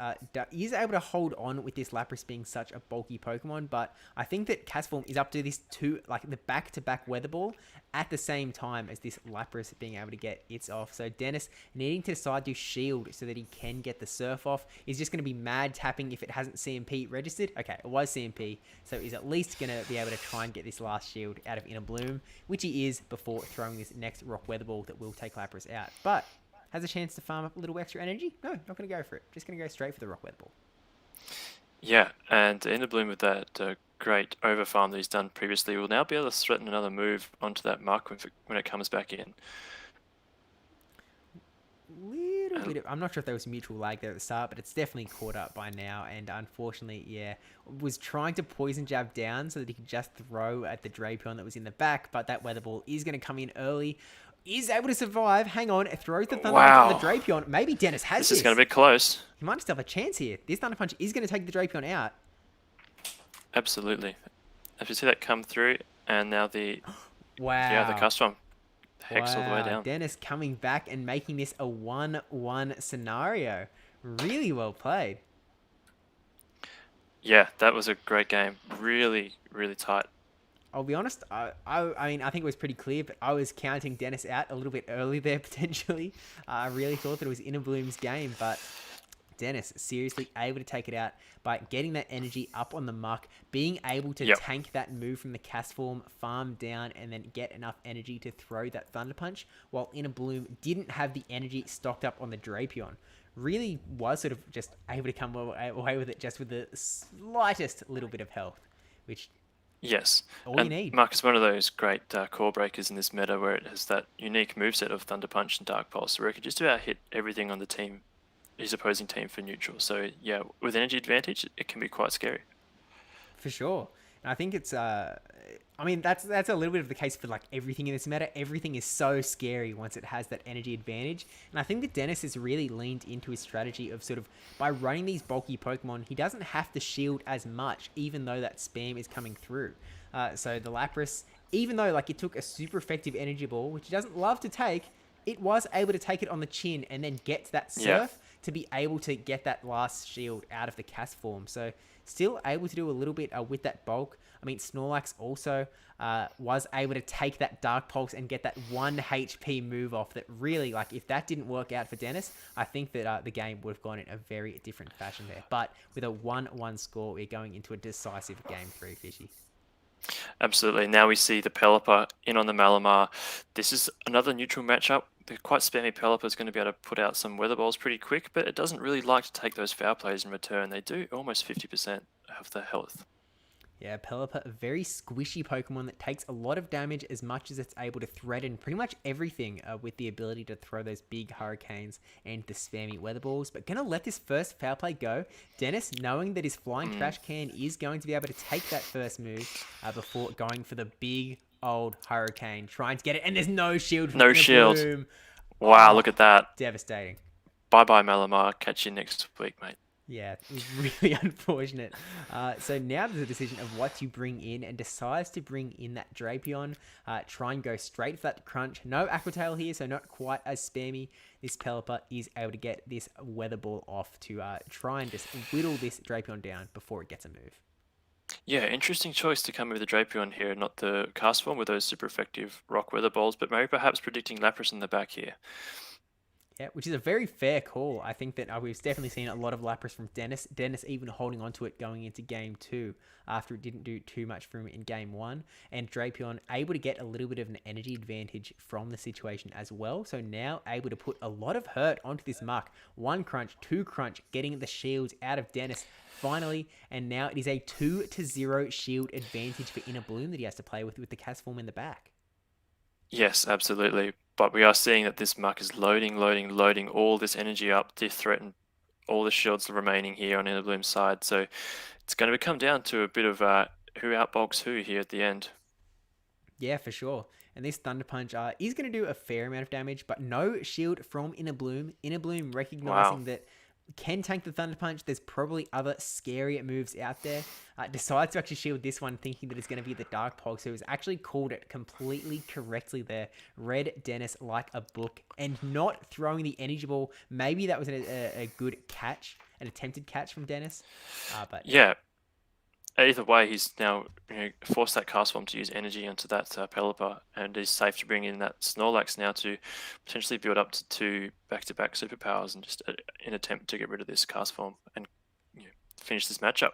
He's able to hold on with this Lapras being such a bulky Pokemon, but I think that Castform is up to this the back-to-back Weather Ball at the same time as this Lapras being able to get its off. So Dennis needing to decide to shield so that he can get the Surf off. He's just going to be mad tapping if it hasn't CMP registered. Okay, it was CMP, so he's at least going to be able to try and get this last shield out of Innerbloom, which he is before throwing this next Rock Weather Ball that will take Lapras out. But has a chance to farm up a little extra energy? No, not going to go for it. Just going to go straight for the Rock Weather Ball. Yeah, and Innerbloom with that great overfarm that he's done previously will now be able to threaten another move onto that Muck when it comes back in. Little bit I'm not sure if there was mutual lag there at the start, but it's definitely caught up by now. And unfortunately, was trying to poison jab down so that he could just throw at the Drapion that was in the back, but that Weather Ball is going to come in early. Is able to survive. Hang on. Throws the Thunder Punch on the Drapion. Maybe Dennis has this. This is going to be close. He might still have a chance here. This Thunder Punch is going to take the Drapion out. Absolutely. If you see that come through, and now the... Wow. Yeah, the Castform Hex all the way down. Dennis coming back and making this a 1-1 scenario. Really well played. Yeah, that was a great game. Really, really tight. I'll be honest, I mean, I think it was pretty clear, but I was counting Dennis out a little bit early there, potentially. I really thought that it was Innerbloom's game, but Dennis seriously able to take it out by getting that energy up on the Muck, being able to tank that move from the Castform, farm down, and then get enough energy to throw that Thunder Punch, while Innerbloom didn't have the energy stocked up on the Drapion. Really was sort of just able to come away with it just with the slightest little bit of health, which... Yes, all you need. Muck is one of those great core breakers in this meta where it has that unique moveset of Thunder Punch and Dark Pulse, where it can just about hit everything on the team, his opposing team for neutral. So yeah, with energy advantage, it can be quite scary. For sure. And I think it's, I mean, that's a little bit of the case for like everything in this meta. Everything is so scary once it has that energy advantage. And I think that Dennis has really leaned into his strategy of sort of, by running these bulky Pokemon, he doesn't have to shield as much, even though that spam is coming through. So the Lapras even though like it took a super effective energy ball, which he doesn't love to take, it was able to take it on the chin and then get to that Yeah. surf to be able to get that last shield out of the cast form. So still able to do a little bit with that bulk. I mean, Snorlax also was able to take that Dark Pulse and get that 1 HP move off that really, like, if that didn't work out for Dennis, I think that the game would have gone in a very different fashion there. But with a 1-1 score, we're going into a decisive game 3, Fishy. Absolutely. Now we see the Pelipper in on the Malamar. This is another neutral matchup. The quite spammy Pelipper is going to be able to put out some weather balls pretty quick, but it doesn't really like to take those foul plays in return. They do almost 50% of the health. Yeah, Pelipper, a very squishy Pokemon that takes a lot of damage as much as it's able to threaten pretty much everything with the ability to throw those big hurricanes and the spammy weather balls. But gonna let this first foul play go. Dennis, knowing that his flying trash can is going to be able to take that first move before going for the big old hurricane, trying to get it, and there's no shield from No shield. Bloom. Wow, Oh, look at that. devastating. Bye-bye, Malamar. Catch you next week, mate. Yeah, it was really unfortunate. So now there's a decision of what to bring in, and decides to bring in that Drapion. Try and go straight for that crunch. No Aqua Tail here, so not quite as spammy. This Pelipper is able to get this Weather Ball off to try and just whittle this Drapion down before it gets a move. Yeah, interesting choice to come with the Drapion here, not the cast form with those super effective rock weather balls, but maybe perhaps predicting Lapras in the back here. Yeah, which is a very fair call. I think that we've definitely seen a lot of Lapras from Dennis. Dennis even holding on to it going into game 2 after it didn't do too much for him in game 1. And Drapion able to get a little bit of an energy advantage from the situation as well. So now able to put a lot of hurt onto this Muk. 1 crunch, 2 crunch, getting the shields out of Dennis finally. And now it is a 2-0 shield advantage for Inner Bloom that he has to play with the cast form in the back. Yes, absolutely. But we are seeing that this Muk is loading all this energy up to threaten all the shields remaining here on Inner Bloom's side. So it's going to come down to a bit of who outbulks who here at the end. Yeah, for sure. And this Thunder Punch is going to do a fair amount of damage, but no shield from Inner Bloom. Inner Bloom recognizing that can tank the Thunder Punch. There's probably other scarier moves out there. Decides to actually shield this one, thinking that it's going to be the Dark Pulse. So he's actually called it completely correctly there. Read Dennis like a book and not throwing the energy ball. Maybe that was a good catch, an attempted catch from Dennis. But yeah. Either way, he's now forced that cast form to use energy into that Pelipper, and is safe to bring in that Snorlax now to potentially build up to 2 back-to-back superpowers and just an attempt to get rid of this cast form and finish this matchup.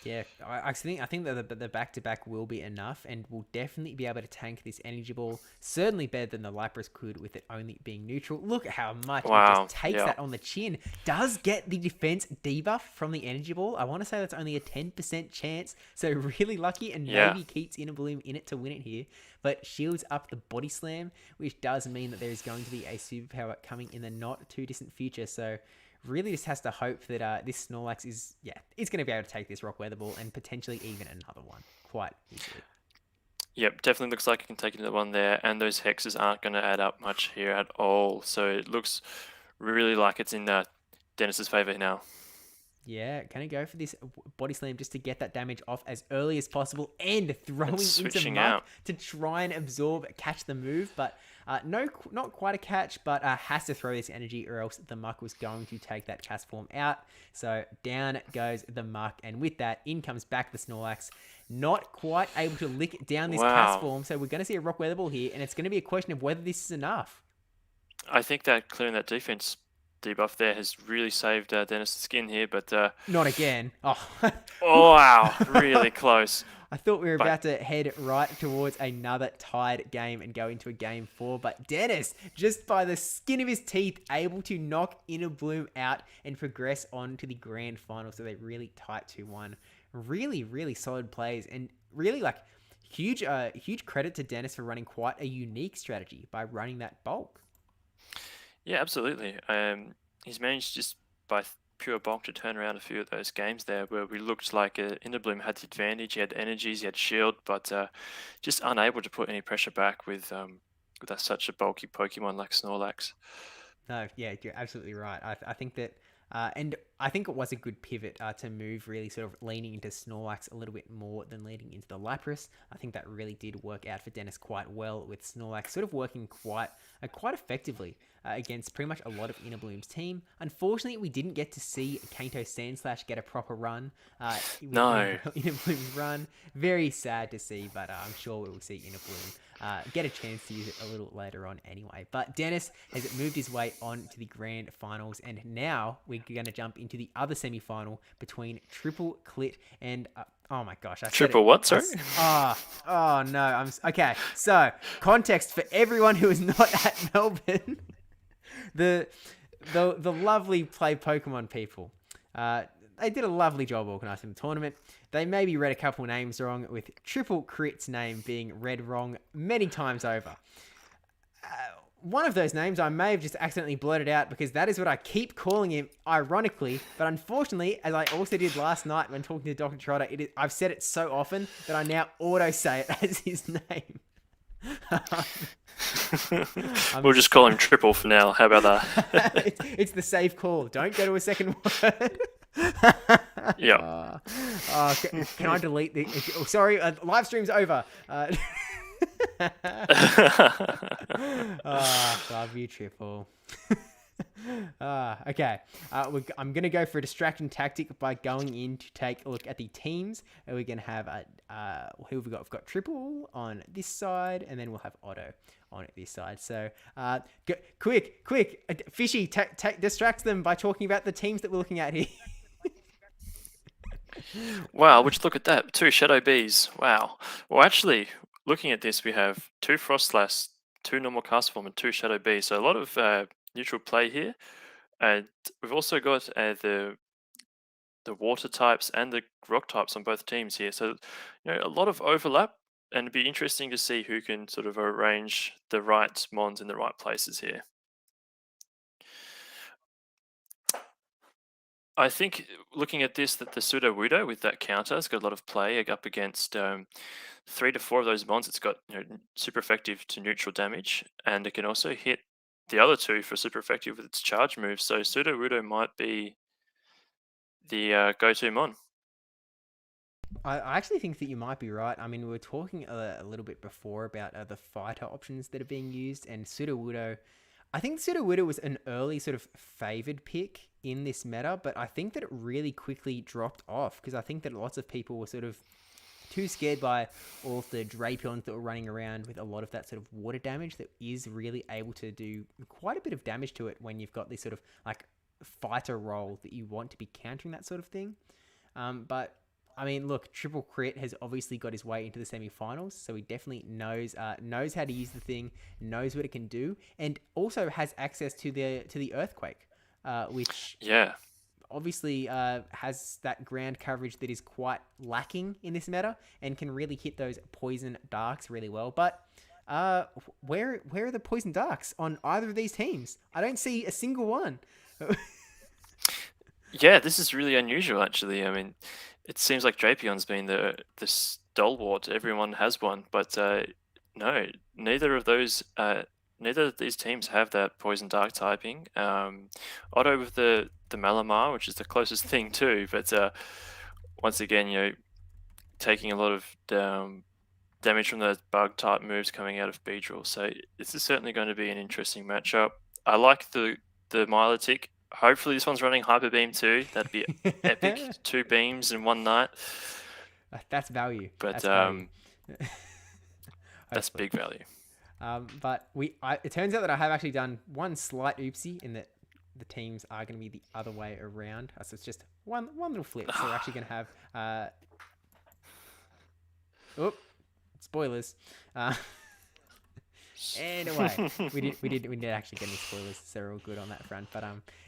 Yeah, I think that the back-to-back will be enough, and will definitely be able to tank this energy ball. Certainly better than the Lapras could with it only being neutral. Look at how much it just takes that on the chin. Does get the defense debuff from the energy ball. I want to say that's only a 10% chance, so really lucky, and maybe keeps Inner Bloom in it to win it here. But shields up the Body Slam, which does mean that there is going to be a superpower coming in the not too distant future. So really just has to hope that this Snorlax is going to be able to take this Rock Weather Ball and potentially even another one quite easily. Yep, definitely looks like it can take another one there, and those hexes aren't going to add up much here at all. So it looks really like it's in Dennis's favor now. Yeah, can he go for this Body Slam just to get that damage off as early as possible, and throwing into Muk to try and catch the move, but no, not quite a catch, but has to throw this energy or else the Muk was going to take that cast form out. So down goes the Muk, and with that, in comes back the Snorlax. Not quite able to lick down this cast form, so we're going to see a Rock Weather Ball here, and it's going to be a question of whether this is enough. I think that clearing that defense debuff there has really saved Dennis' skin here, but not again. Oh, wow, really close. I thought we were about to head right towards another tied game and go into a game 4, but Dennis, just by the skin of his teeth, able to knock Inner Bloom out and progress on to the grand final. So they're really tight 2-1. Really, really solid plays, and really huge credit to Dennis for running quite a unique strategy by running that bulk. Yeah, absolutely. He's managed just by pure bulk to turn around a few of those games there where we looked like Inner Bloom had the advantage. He had energies, he had shield, but just unable to put any pressure back with such a bulky Pokemon like Snorlax. No, yeah, you're absolutely right. I think that And I think it was a good pivot to move, really sort of leaning into Snorlax a little bit more than leaning into the Lapras. I think that really did work out for Dennis quite well, with Snorlax sort of working quite effectively against pretty much a lot of Inner Bloom's team. Unfortunately, we didn't get to see Kanto Sandslash get a proper run. No. Inner Bloom's run. Very sad to see, but I'm sure we will see Inner Bloom get a chance to use it a little later on anyway. But Dennis has moved his way on to the grand finals, and now we're going to jump into the other semi-final between Triple Clit and oh my gosh, Triple what? Sorry. Oh no, okay. So context for everyone who is not at Melbourne. The lovely Play Pokemon people. They did a lovely job organising the tournament. They maybe read a couple names wrong, with Triple Crit's name being read wrong many times over. One of those names I may have just accidentally blurted out, because that is what I keep calling him, ironically. But unfortunately, as I also did last night when talking to Dr. Trotter, I've said it so often that I now auto-say it as his name. We'll just call him Triple for now. How about that? It's the safe call. Don't go to a second word. Yeah. Can I delete the... Oh, sorry, live stream's over. Love you, Triple. Okay. I'm going to go for a distraction tactic by going in to take a look at the teams. And we're going to have who have we got? We've got Triple on this side, and then we'll have Otto on this side. So quick, Fishy, distracts them by talking about the teams that we're looking at here. Wow, would you look at that? 2 Shadow Bees. Wow. Well, actually, looking at this, we have 2 Frostlass, 2 normal Castform, and 2 Shadow Bees. So a lot of neutral play here. And we've also got the water types and the rock types on both teams here. So, a lot of overlap, and it'd be interesting to see who can sort of arrange the right mons in the right places here. I think looking at this, that the Sudowoodo with that counter has got a lot of play up against 3 to 4 of those mons. It's got super effective to neutral damage, and it can also hit the other 2 for super effective with its charge move. So Sudowoodo might be the go-to mon. I actually think that you might be right. I mean, we were talking a little bit before about the fighter options that are being used, and Sudowoodo. I think Sudowoodo was an early sort of favoured pick in this meta, but I think that it really quickly dropped off, because I think that lots of people were sort of too scared by all of the Drapions that were running around with a lot of that sort of water damage that is really able to do quite a bit of damage to it when you've got this sort of like fighter role that you want to be countering that sort of thing. But I mean, look, Triple Crit has obviously got his way into the semi-finals, so he definitely knows how to use the thing, knows what it can do, and also has access to the Earthquake, which obviously has that ground coverage that is quite lacking in this meta, and can really hit those poison darks really well. But where are the poison darks on either of these teams? I don't see a single one. Yeah, this is really unusual, actually. I mean, it seems like Drapion's been the stalwart. Everyone has one, but no, neither of these teams have that poison dark typing. Otto with the Malamar, which is the closest thing too, but once again, taking a lot of damage from those bug type moves coming out of Beedrill. So this is certainly going to be an interesting matchup. I like the Milotic. Hopefully this one's running Hyper Beam too. That'd be epic. 2 beams in one night. That's value. But that's big value. But it turns out that I have actually done one slight oopsie in that the teams are going to be the other way around. So it's just one little flip. So we're actually going to have... spoilers. Anyway, we did actually get any spoilers, so we're all good on that front. But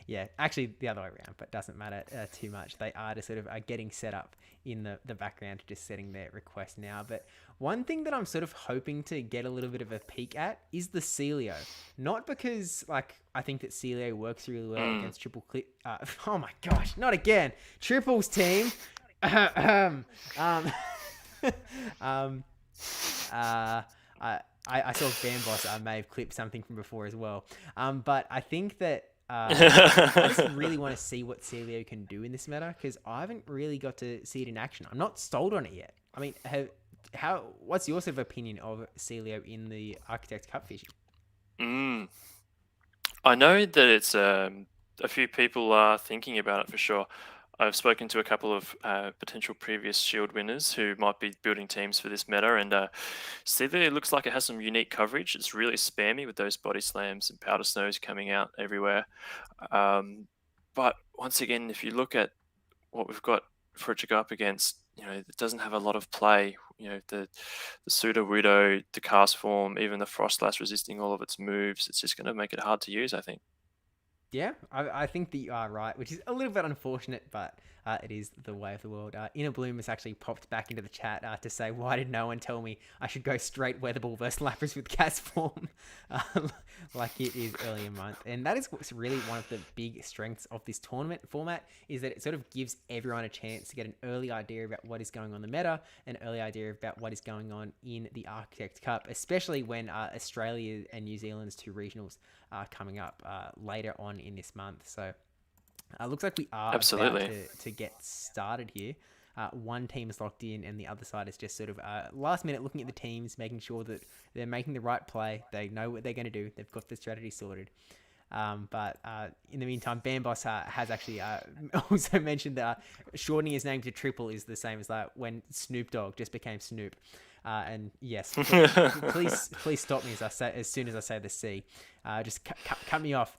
yeah, actually the other way around, but doesn't matter too much. They are just sort of getting set up in the background, just setting their request now. But one thing that I'm sort of hoping to get a little bit of a peek at is the Celio. Not because I think that Celio works really well against Triple Clit. Oh my gosh, not again! Triple's team. I saw Bamboss may have clipped something from before as well. But I think that I just really want to see what Celio can do in this meta because I haven't really got to see it in action. I'm not sold on it yet. I mean, what's your sort of opinion of Celio in the Architect Cup fishing? Mm. I know that it's a few people are thinking about it for sure. I've spoken to a couple of potential previous Shield winners who might be building teams for this meta, and Slither looks like it has some unique coverage. It's really spammy with those body slams and powder snows coming out everywhere. But once again, if you look at what we've got for it to go up against, it doesn't have a lot of play. The Pseudo Widow, the cast form, even the Frostlass resisting all of its moves. It's just going to make it hard to use, I think. Yeah, I think that you are right, which is a little bit unfortunate, but it is the way of the world. Inner Bloom has actually popped back into the chat to say, why did no one tell me I should go straight Weatherball versus Lapras with cast form like it is early in month? And that is what's really one of the big strengths of this tournament format, is that it sort of gives everyone a chance to get an early idea about what is going on in the meta, an early idea about what is going on in the Architect Cup, especially when Australia and New Zealand's two regionals are coming up later on in this month. So looks like we are Absolutely about to get started here. One team is locked in and the other side is just sort of last minute looking at the teams, making sure that they're making the right play. They know what they're going to do. They've got the strategy sorted. But in the meantime, Bamboss has actually also mentioned that shortening his name to Triple is the same as when Snoop Dogg just became Snoop. And yes, please stop me as soon as I say the C. Just cut me off.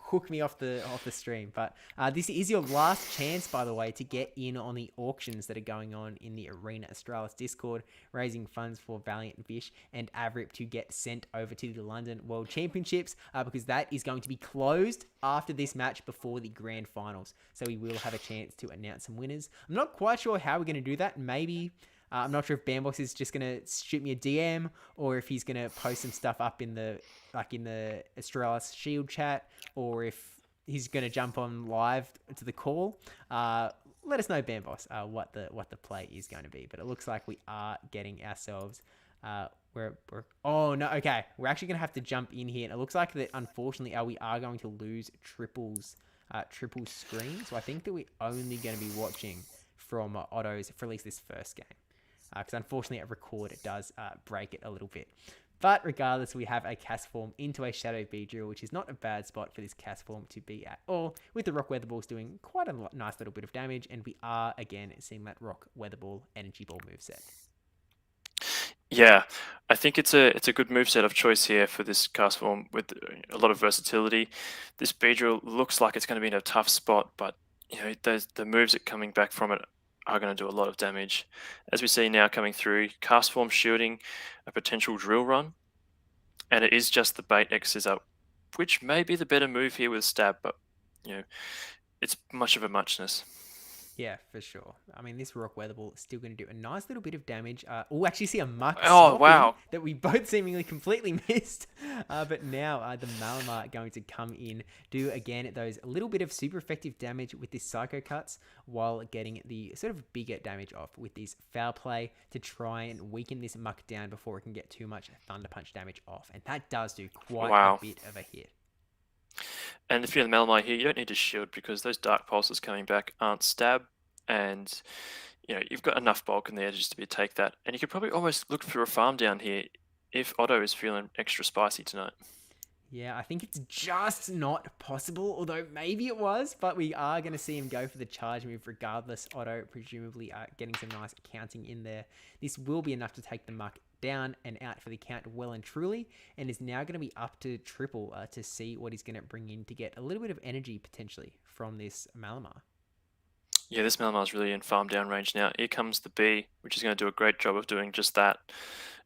Hook me off the stream. But this is your last chance, by the way, to get in on the auctions that are going on in the Arena Australis Discord, raising funds for Valiant Vish and Avrip to get sent over to the London World Championships, because that is going to be closed after this match before the grand finals. So we will have a chance to announce some winners. I'm not quite sure how we're going to do that. Maybe I'm not sure if Bambox is just going to shoot me a DM or if he's going to post some stuff up in the Australis Shield chat, or if he's going to jump on live to the call. Let us know, Bamboss, what the play is going to be. But it looks like we are getting ourselves oh no, okay. We're actually going to have to jump in here, and it looks like that unfortunately we are going to lose triple screen. So I think that we're only going to be watching from Otto's for at least this first game. Because unfortunately at record it does break it a little bit. But regardless, we have a cast form into a Shadow Beedrill, which is not a bad spot for this cast form to be at all, with the Rock Weather Balls doing quite a nice little bit of damage, and we are again seeing that Rock Weather Ball Energy Ball moveset. Yeah, I think it's a good moveset of choice here for this cast form with a lot of versatility. This Beedrill looks like it's going to be in a tough spot, but the moves that coming back from it are going to do a lot of damage. As we see now coming through, cast form shielding a potential drill run, and it is just the bait X's up, which may be the better move here with stab, but it's much of a muchness. Yeah, for sure. I mean, this Rock Weather Ball is still going to do a nice little bit of damage. We'll actually see a Muck wow, that we both seemingly completely missed. But now the Malamar going to come in, do again those little bit of super effective damage with this Psycho Cuts, while getting the sort of bigger damage off with this Foul Play to try and weaken this Muck down before it can get too much Thunder Punch damage off. And that does do quite a bit of a hit. And if you're the Malamar here, you don't need to shield because those Dark Pulses coming back aren't stab, and you've got enough bulk in the edges to take that. And you could probably almost look for a farm down here if Otto is feeling extra spicy tonight. Yeah, I think it's just not possible, although maybe it was, but we are going to see him go for the charge move regardless. Otto presumably getting some nice counting in there. This will be enough to take the Muck down and out for the count well and truly, and is now going to be up to Triple to see what he's going to bring in to get a little bit of energy potentially from this Malamar. Yeah, this Malamar is really in farm down range now. Here comes the B, which is going to do a great job of doing just that.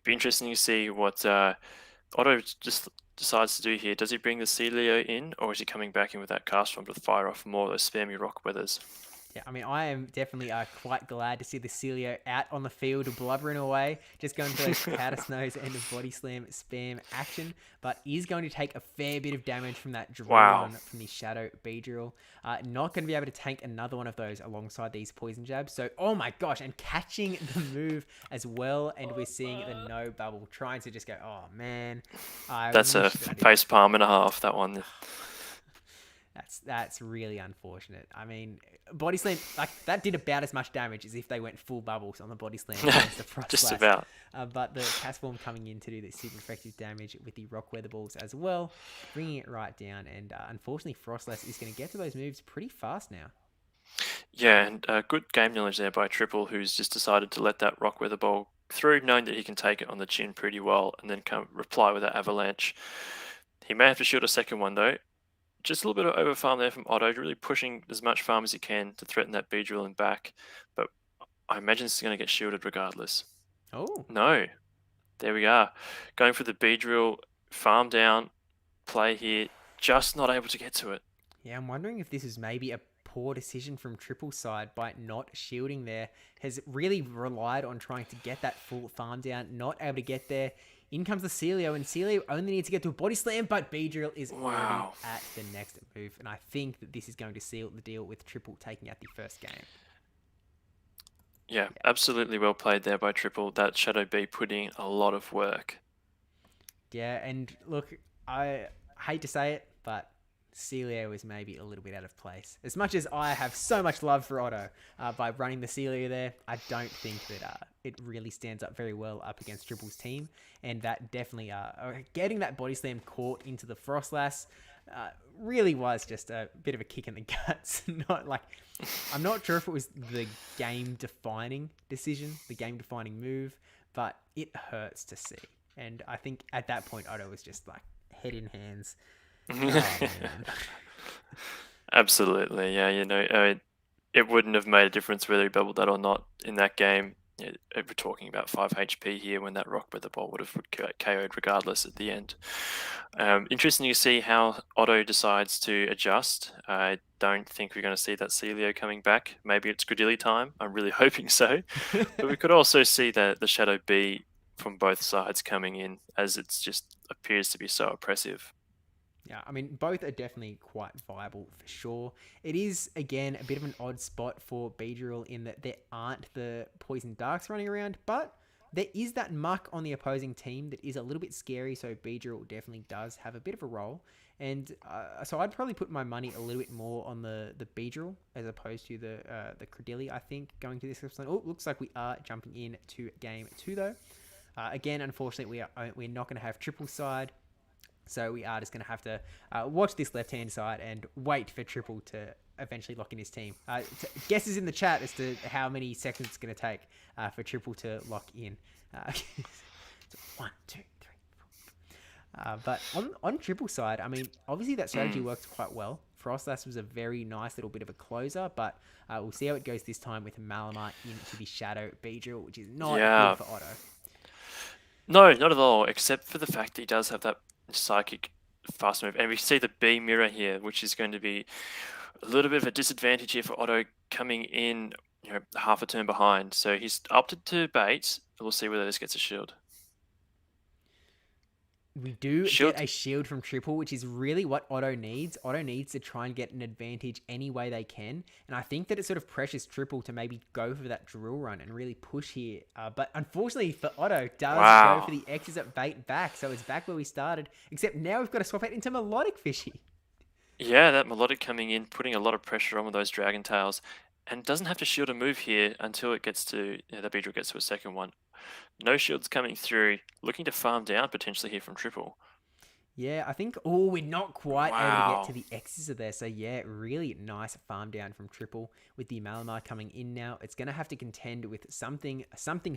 Be interesting to see what Otto just decides to do here. Does he bring the Celio in, or is he coming back in with that cast form to fire off more of those spammy Rock Weathers? Yeah, I mean, I am definitely quite glad to see the Celio out on the field blubbering away, just going for those powder snows and the body slam spam action, but is going to take a fair bit of damage from that drill run from the Shadow Beedrill. Not going to be able to tank another one of those alongside these poison jabs. So, oh my gosh, and catching the move as well, and we're seeing the no bubble, trying to just go, oh man. That's a face palm and a half, that one. That's really unfortunate. I mean, body slam, like, that did about as much damage as if they went full bubbles on the body slam against the Frost Just Blast. about. But the cast form coming in to do the super effective damage with the rock weather balls as well, bringing it right down. And unfortunately, Frostless is going to get to those moves pretty fast now. Yeah, and good game knowledge there by Triple, who's just decided to let that rock weather ball through, knowing that he can take it on the chin pretty well, and then come reply with that avalanche. He may have to shield a second one though. Just a little bit of over farm there from Otto, really pushing as much farm as he can to threaten that B drill and back. But I imagine it's going to get shielded regardless. Oh. No. There we are. Going for the B drill, farm down, play here, just not able to get to it. Yeah, I'm wondering if this is maybe a poor decision from Triple's side by not shielding there. Has really relied on trying to get that full farm down, not able to get there. In comes the Celio, and Celio only needs to get to a body slam, but B-Drill is already at the next move. And I think that this is going to seal the deal with Triple taking out the first game. Yeah, absolutely well played there by Triple. That Shadow B put in a lot of work. Yeah, and look, I hate to say it, but Celio is maybe a little bit out of place. As much as I have so much love for Otto by running the Celio there, I don't think that it really stands up very well up against Triple's team. And that definitely, getting that body slam caught into the Frostlass really was just a bit of a kick in the guts. Not like, I'm not sure if it was the game-defining decision, the game-defining move, but it hurts to see. And I think at that point, Otto was just like head in hands. Oh, absolutely, yeah. You know, it wouldn't have made a difference whether he bubbled that or not in that game. Yeah, we're talking about 5 HP here when that rock with the ball would have KO'd regardless at the end. Interesting to see how Otto decides to adjust. I don't think we're going to see that Celio coming back. Maybe it's Gradilli time. I'm really hoping so. But we could also see the Shadow B from both sides coming in, as it's just appears to be so oppressive. Yeah, I mean, both are definitely quite viable for sure. It is, again, a bit of an odd spot for Beedrill in that there aren't the Poison Darks running around, but there is that muck on the opposing team that is a little bit scary, so Beedrill definitely does have a bit of a role. And so I'd probably put my money a little bit more on the Beedrill as opposed to the Credilli, I think, going to this episode. Oh, looks like we are jumping in to game 2, though. Again, unfortunately, we're not going to have triple side. So we are just going to have to watch this left-hand side and wait for Triple to eventually lock in his team. Guesses in the chat as to how many seconds it's going to take for Triple to lock in. So 1, 2, 3, 4. But on Triple side, I mean, obviously that strategy worked quite well. Frostlass was a very nice little bit of a closer, but we'll see how it goes this time with Malamar into the Shadow Beedrill, which is not good for Otto. No, not at all, except for the fact that he does have that psychic fast move, and we see the B mirror here, which is going to be a little bit of a disadvantage here for Otto coming in, you know, half a turn behind. So he's opted to bait. We'll see whether this gets a shield. We do get a shield from Triple, which is really what Otto needs. Otto needs to try and get an advantage any way they can. And I think that it sort of pressures Triple to maybe go for that drill run and really push here. But unfortunately for Otto, does go for the X's at bait back. So it's back where we started. Except now we've got to swap out into Melodic Fishy. Yeah, that Melodic coming in, putting a lot of pressure on with those Dragon Tails. And doesn't have to shield a move here until it gets to, the Beedrill gets to a second one. No shields coming through, looking to farm down potentially here from Triple. Yeah, I think, we're not quite able to get to the X's of there. So yeah, really nice farm down from Triple with the Malamar coming in now. It's going to have to contend with something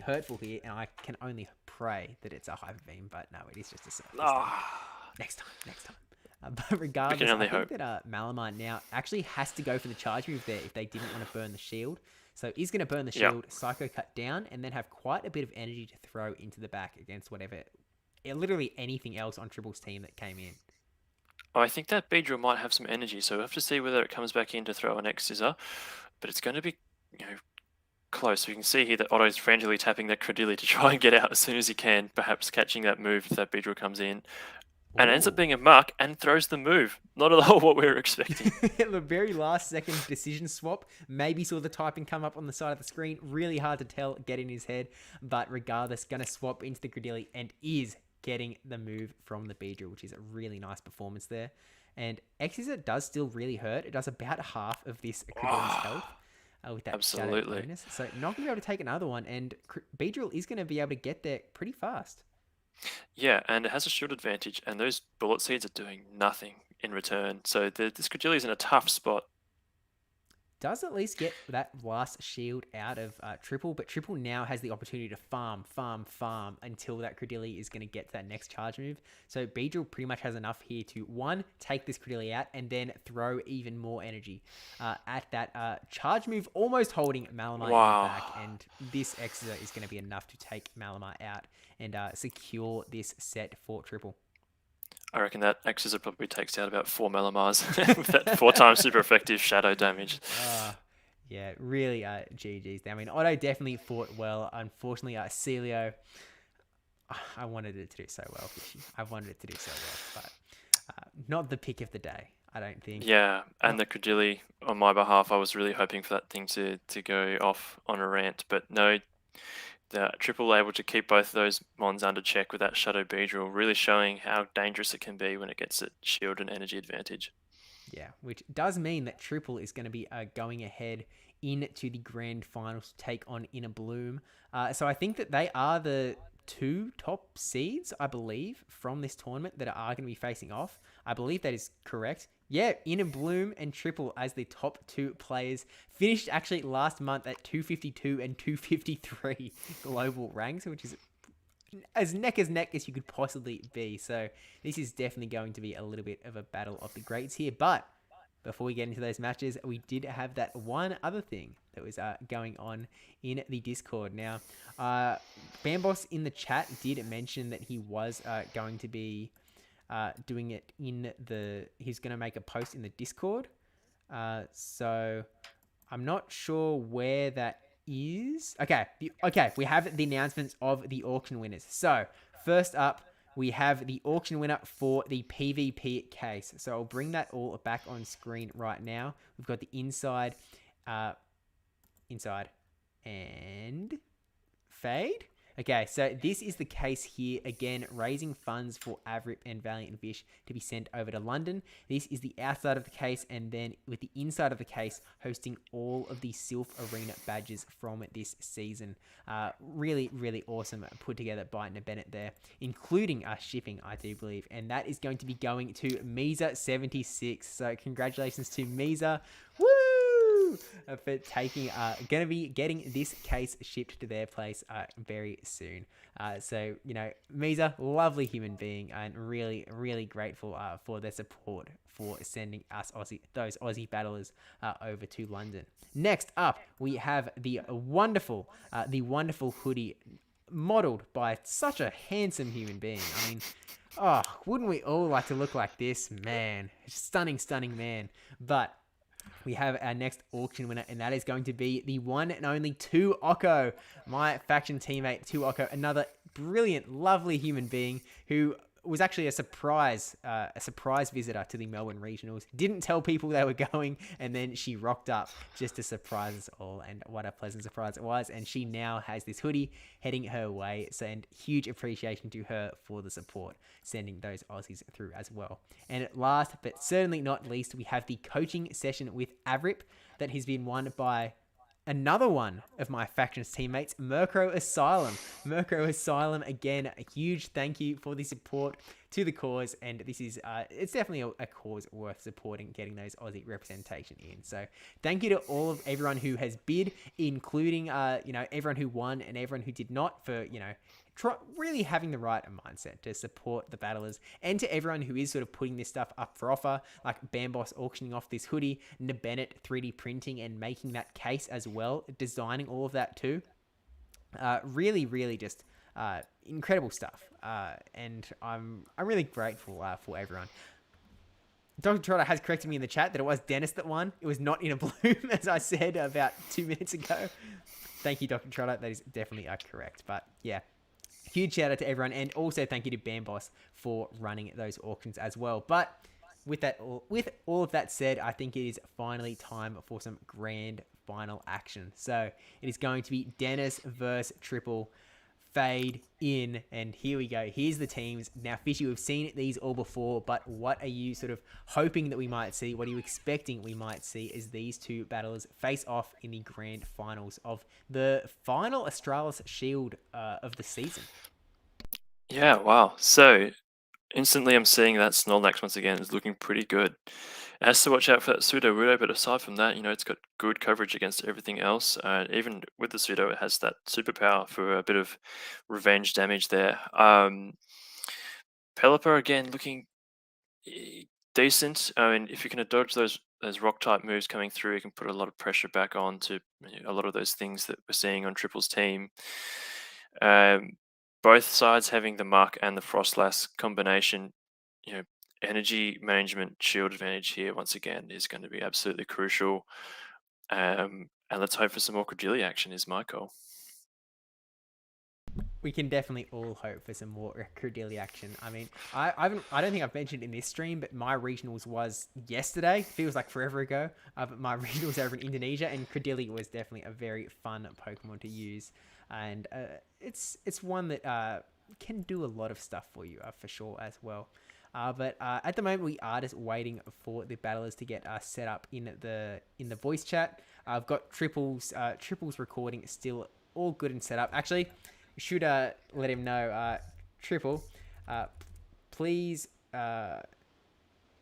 hurtful here, and I can only pray that it's a Hyper Beam, but no, it is just a Surf. Next time. But regardless, I think that Malamar now actually has to go for the charge move there if they didn't want to burn the shield. So he's going to burn the shield, Psycho Cut down, and then have quite a bit of energy to throw into the back against literally anything else on Triple's team that came in. Oh, I think that Beedrill might have some energy, so we'll have to see whether it comes back in to throw an X-Scissor. But it's going to be, close. We can see here that Otto's frantically tapping that Credilli to try and get out as soon as he can, perhaps catching that move if that Beedrill comes in. And ends up being a muck and throws the move. Not at all what we were expecting. The very last second decision swap. Maybe saw the typing come up on the side of the screen. Really hard to tell, get in his head. But regardless, going to swap into the Credilli and is getting the move from the Beedrill, which is a really nice performance there. And Exeter does still really hurt. It does about half of this Credilli's health with that shadow Absolutely. bonus. So not going to be able to take another one. And Beedrill is going to be able to get there pretty fast. Yeah, and it has a shield advantage, and those bullet seeds are doing nothing in return. So this Credilli is in a tough spot. Does at least get that last shield out of Triple, but Triple now has the opportunity to farm until that Credilli is going to get to that next charge move. So Beedrill pretty much has enough here to, one, take this Credilli out, and then throw even more energy at that charge move, almost holding Malamar in the back. And this Exeter is going to be enough to take Malamar out and secure this set for Triple. I reckon that Exeter probably takes out about 4 Malamars with that 4 times super effective shadow damage. Yeah, really GG's. I mean, Otto definitely fought well. Unfortunately, Celio, I wanted it to do so well, Fishy. I wanted it to do so well, but not the pick of the day, I don't think. Yeah, and the Credilli, on my behalf, I was really hoping for that thing to go off on a rant, but no. The Triple able to keep both of those mons under check with that Shadow Beedrill, really showing how dangerous it can be when it gets its shield and energy advantage. Yeah, which does mean that Triple is going to be going ahead into the grand finals to take on Inner Bloom. So I think that they are the 2 top seeds, I believe, from this tournament that are going to be facing off. I believe that is correct. Yeah, Inner Bloom and Triple as the top 2 players finished actually last month at 252 and 253 global ranks, which is as neck as you could possibly be. So this is definitely going to be a little bit of a battle of the greats here. But before we get into those matches, we did have that one other thing that was going on in the Discord. Now, Bamboss in the chat did mention that he was going to be doing it he's going to make a post in the Discord. So I'm not sure where that is. Okay, we have the announcements of the auction winners. So first up, we have the auction winner for the PvP case. So I'll bring that all back on screen right now. We've got the inside, and fade. Okay, so this is the case here. Again, raising funds for Avrip and Valiant Vish to be sent over to London. This is the outside of the case, and then with the inside of the case, hosting all of the Silph Arena badges from this season. Really, really awesome put together by Bennett there, including shipping, I do believe. And that is going to be going to Misa76. So congratulations to Misa. Woo! For taking, gonna be getting this case shipped to their place very soon. So, you know, Misa, lovely human being, and really, really grateful for their support for sending us those Aussie battlers over to London. Next up, we have the wonderful hoodie modeled by such a handsome human being. I mean, oh, wouldn't we all like to look like this, man? Stunning, stunning man. But we have our next auction winner, and that is going to be the one and only 2Ocko, my faction teammate 2Ocko, another brilliant, lovely human being who was actually a surprise visitor to the Melbourne Regionals. Didn't tell people they were going, and then she rocked up just to surprise us all, and what a pleasant surprise it was. And she now has this hoodie heading her way, so, and huge appreciation to her for the support, sending those Aussies through as well. And at last, but certainly not least, we have the coaching session with Avrip that has been won by another one of my faction's teammates, Murkrow Asylum. Murkrow Asylum, again, a huge thank you for the support to the cause, and this is it's definitely a cause worth supporting, getting those Aussie representation in. So thank you to everyone who has bid, including everyone who won and everyone who did not, for really having the right mindset to support the battlers, and to everyone who is sort of putting this stuff up for offer, like Bamboss auctioning off this hoodie, Bennett 3D printing and making that case as well, designing all of that too. Really, really just incredible stuff, and I'm really grateful for everyone. Dr. Trotter has corrected me in the chat that it was Dennis that won. It was not in a bloom, as I said about 2 minutes ago. Thank you, Dr. Trotter. That is definitely correct. But yeah, huge shout out to everyone, and also thank you to Bamboss for running those auctions as well. But with all of that said, I think it is finally time for some grand final action. So it is going to be Dennis versus Triple fade in, and here we go. Here's the teams. Now, Fishy, we've seen these all before, but what are you sort of hoping that we might see? What are you expecting we might see as these two battlers face off in the grand finals of the final Australis Shield of the season? Yeah, wow. So instantly I'm seeing that Snorlax once again is looking pretty good. It has to watch out for that pseudo Widow, but aside from that, it's got good coverage against everything else. Even with the pseudo, it has that superpower for a bit of revenge damage there. Pelipper again looking decent. I mean, if you can dodge those rock type moves coming through, you can put a lot of pressure back on to a lot of those things that we're seeing on Triple's team. Um, both sides having the Muck and the Frostlass combination, you know, energy management shield advantage here once again is going to be absolutely crucial. And let's hope for some more Cordelia action is my call. We can definitely all hope for some more Cordelia action. I mean, I don't think I've mentioned in this stream, but my regionals was yesterday. Feels like forever ago. But my regionals over in Indonesia, and Cordelia was definitely a very fun Pokemon to use, and it's one that can do a lot of stuff for you for sure as well. But at the moment, we are just waiting for the battlers to get set up in the voice chat. I've got Triple's recording still all good and set up. Actually, should let him know, Triple, please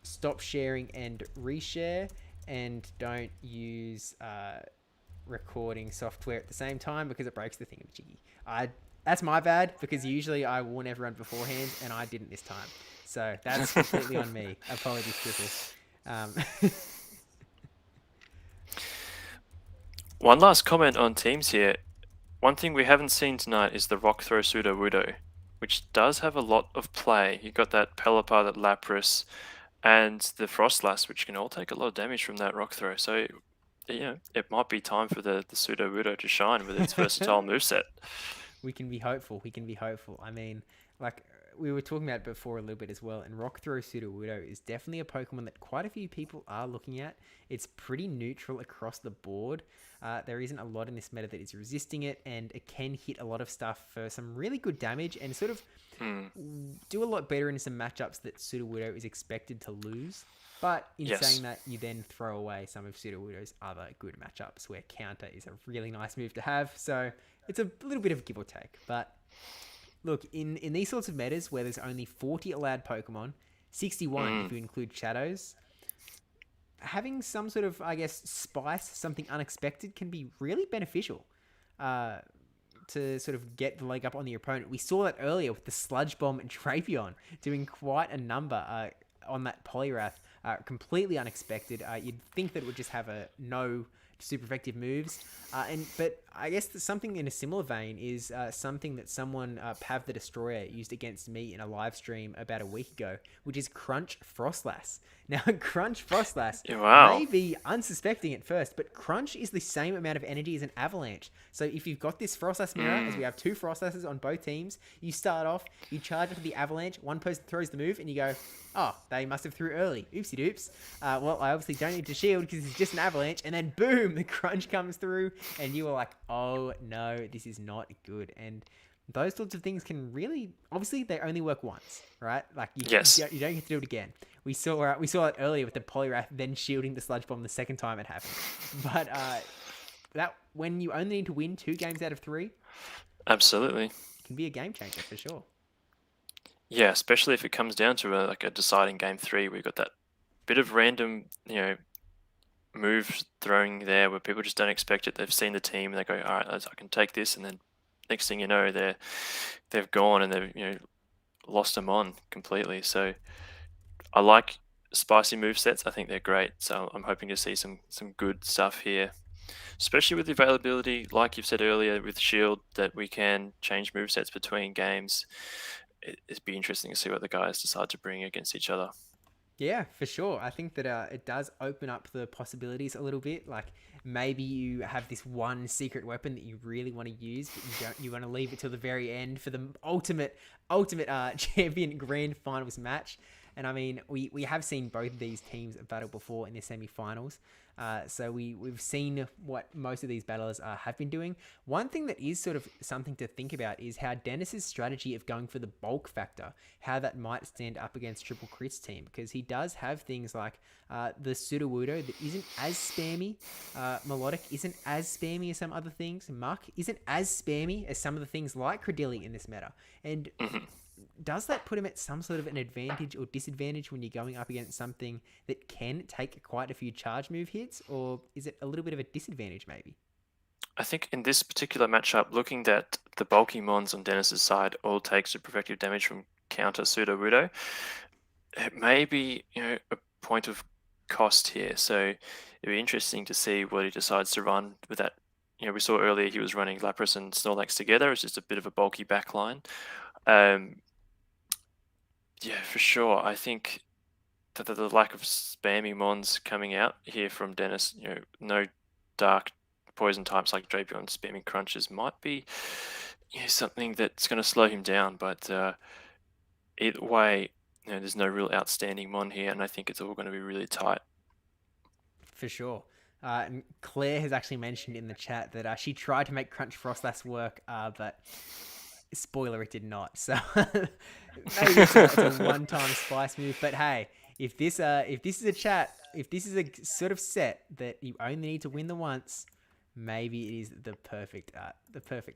stop sharing and reshare, and don't use recording software at the same time because it breaks the thingamajiggy. That's my bad, because usually I warn everyone beforehand, and I didn't this time. So that's completely on me. Apologies, Triple. One last comment on teams here. One thing we haven't seen tonight is the Rock Throw Pseudo Widow, which does have a lot of play. You got that Pelipper, that Lapras, and the Frostlass, which can all take a lot of damage from that Rock Throw. So, it might be time for the Pseudo Widow to shine with its versatile moveset. We can be hopeful. I mean, like we were talking about it before a little bit as well, and Rock Throw Pseudo Widow is definitely a Pokemon that quite a few people are looking at. It's pretty neutral across the board. There isn't a lot in this meta that is resisting it, and it can hit a lot of stuff for some really good damage and sort of do a lot better in some matchups that Pseudo Widow is expected to lose. But in saying that, you then throw away some of Pseudo Widow's other good matchups where counter is a really nice move to have. So it's a little bit of give or take. But look, in these sorts of metas where there's only 40 allowed Pokemon, 61 if you include Shadows, having some sort of, I guess, spice, something unexpected, can be really beneficial to sort of get the leg up on the opponent. We saw that earlier with the Sludge Bomb and Drapion doing quite a number on that Poliwrath. Completely unexpected. You'd think that it would just have no super effective moves. But I guess something in a similar vein is something that someone, Pav the Destroyer, used against me in a live stream about a week ago, which is Crunch Frostlass. Now, Crunch Frostlass may be unsuspecting at first, but Crunch is the same amount of energy as an Avalanche. So if you've got this Frostlass mirror, as we have two Frostlasses on both teams, you start off, you charge into the Avalanche, one person throws the move, and you go, oh, they must have threw early. Oopsie doops. Well, I obviously don't need to shield because it's just an Avalanche. And then boom, the Crunch comes through, and you are like, oh no, this is not good. And those sorts of things can really, obviously, they only work once, right? Like you don't get to do it again. We saw it earlier with the Poliwrath then shielding the Sludge Bomb the second time it happened. But that when you only need to win 2 games out of 3, absolutely, can be a game changer for sure. Yeah, especially if it comes down to a deciding game 3, we've got that bit of random, move throwing there where people just don't expect it. They've seen the team and they go, all right, I can take this, and then next thing you know, they've gone and they've lost them on completely. So I like spicy move sets. I think they're great. So I'm hoping to see some good stuff here, especially with the availability, like you've said earlier, with Shield, that we can change move sets between games. It'd be interesting to see what the guys decide to bring against each other. Yeah, for sure. I think that it does open up the possibilities a little bit. Like maybe you have this one secret weapon that you really want to use, but you want to leave it till the very end for the ultimate champion grand finals match. And I mean, we have seen both of these teams battle before in the semi-finals. So we've seen what most of these battlers have been doing. One thing that is sort of something to think about is how Dennis's strategy of going for the bulk factor, how that might stand up against Triple Crit's team, because he does have things like the Sudowoodo that isn't as spammy, Melodic isn't as spammy as some other things, Muck isn't as spammy as some of the things like Credilli in this meta, and does that put him at some sort of an advantage or disadvantage when you're going up against something that can take quite a few charge move hits, or is it a little bit of a disadvantage maybe? I think in this particular matchup, looking at the bulky mons on Dennis's side all take super effective damage from counter Sudowoodo, it may be a point of cost here. So it'd be interesting to see what he decides to run with that. We saw earlier he was running Lapras and Snorlax together. It's just a bit of a bulky backline. Yeah, for sure. I think that the lack of spammy mons coming out here from Dennis, no dark poison types like Drapion spamming crunches might be something that's going to slow him down. But either way, there's no real outstanding mon here, and I think it's all going to be really tight. For sure. And Claire has actually mentioned in the chat that she tried to make Crunch Frostlass work, but spoiler, it did not. So maybe it's a one-time spice move. But hey, if this is a sort of set that you only need to win the once, maybe it is the perfect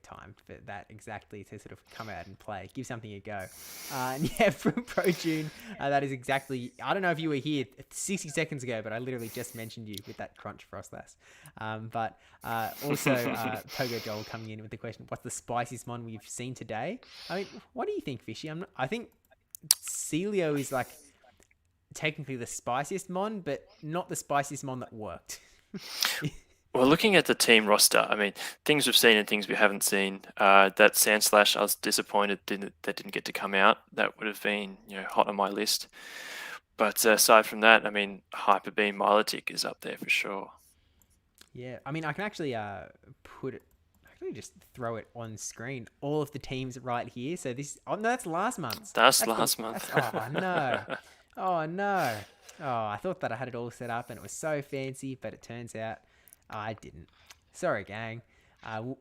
time for that exactly to sort of come out and play, give something a go. And yeah, from Pro June, that is exactly. I don't know if you were here 60 seconds ago, but I literally just mentioned you with that Crunch Frostlass. But also Pogo Joel coming in with the question: what's the spiciest mon we've seen today? I mean, what do you think, Fishy? I think Celio is like technically the spiciest mon, but not the spiciest mon that worked. Well, looking at the team roster, I mean, things we've seen and things we haven't seen. That Sandslash, I was disappointed that didn't get to come out. That would have been, hot on my list. But aside from that, I mean, Hyper Beam Milotic is up there for sure. Yeah, I mean, I can actually just throw it on screen. All of the teams right here. So this, no, that's last month. That's last month. Oh no, oh no. Oh, I thought that I had it all set up and it was so fancy, but it turns out I didn't. Sorry, gang.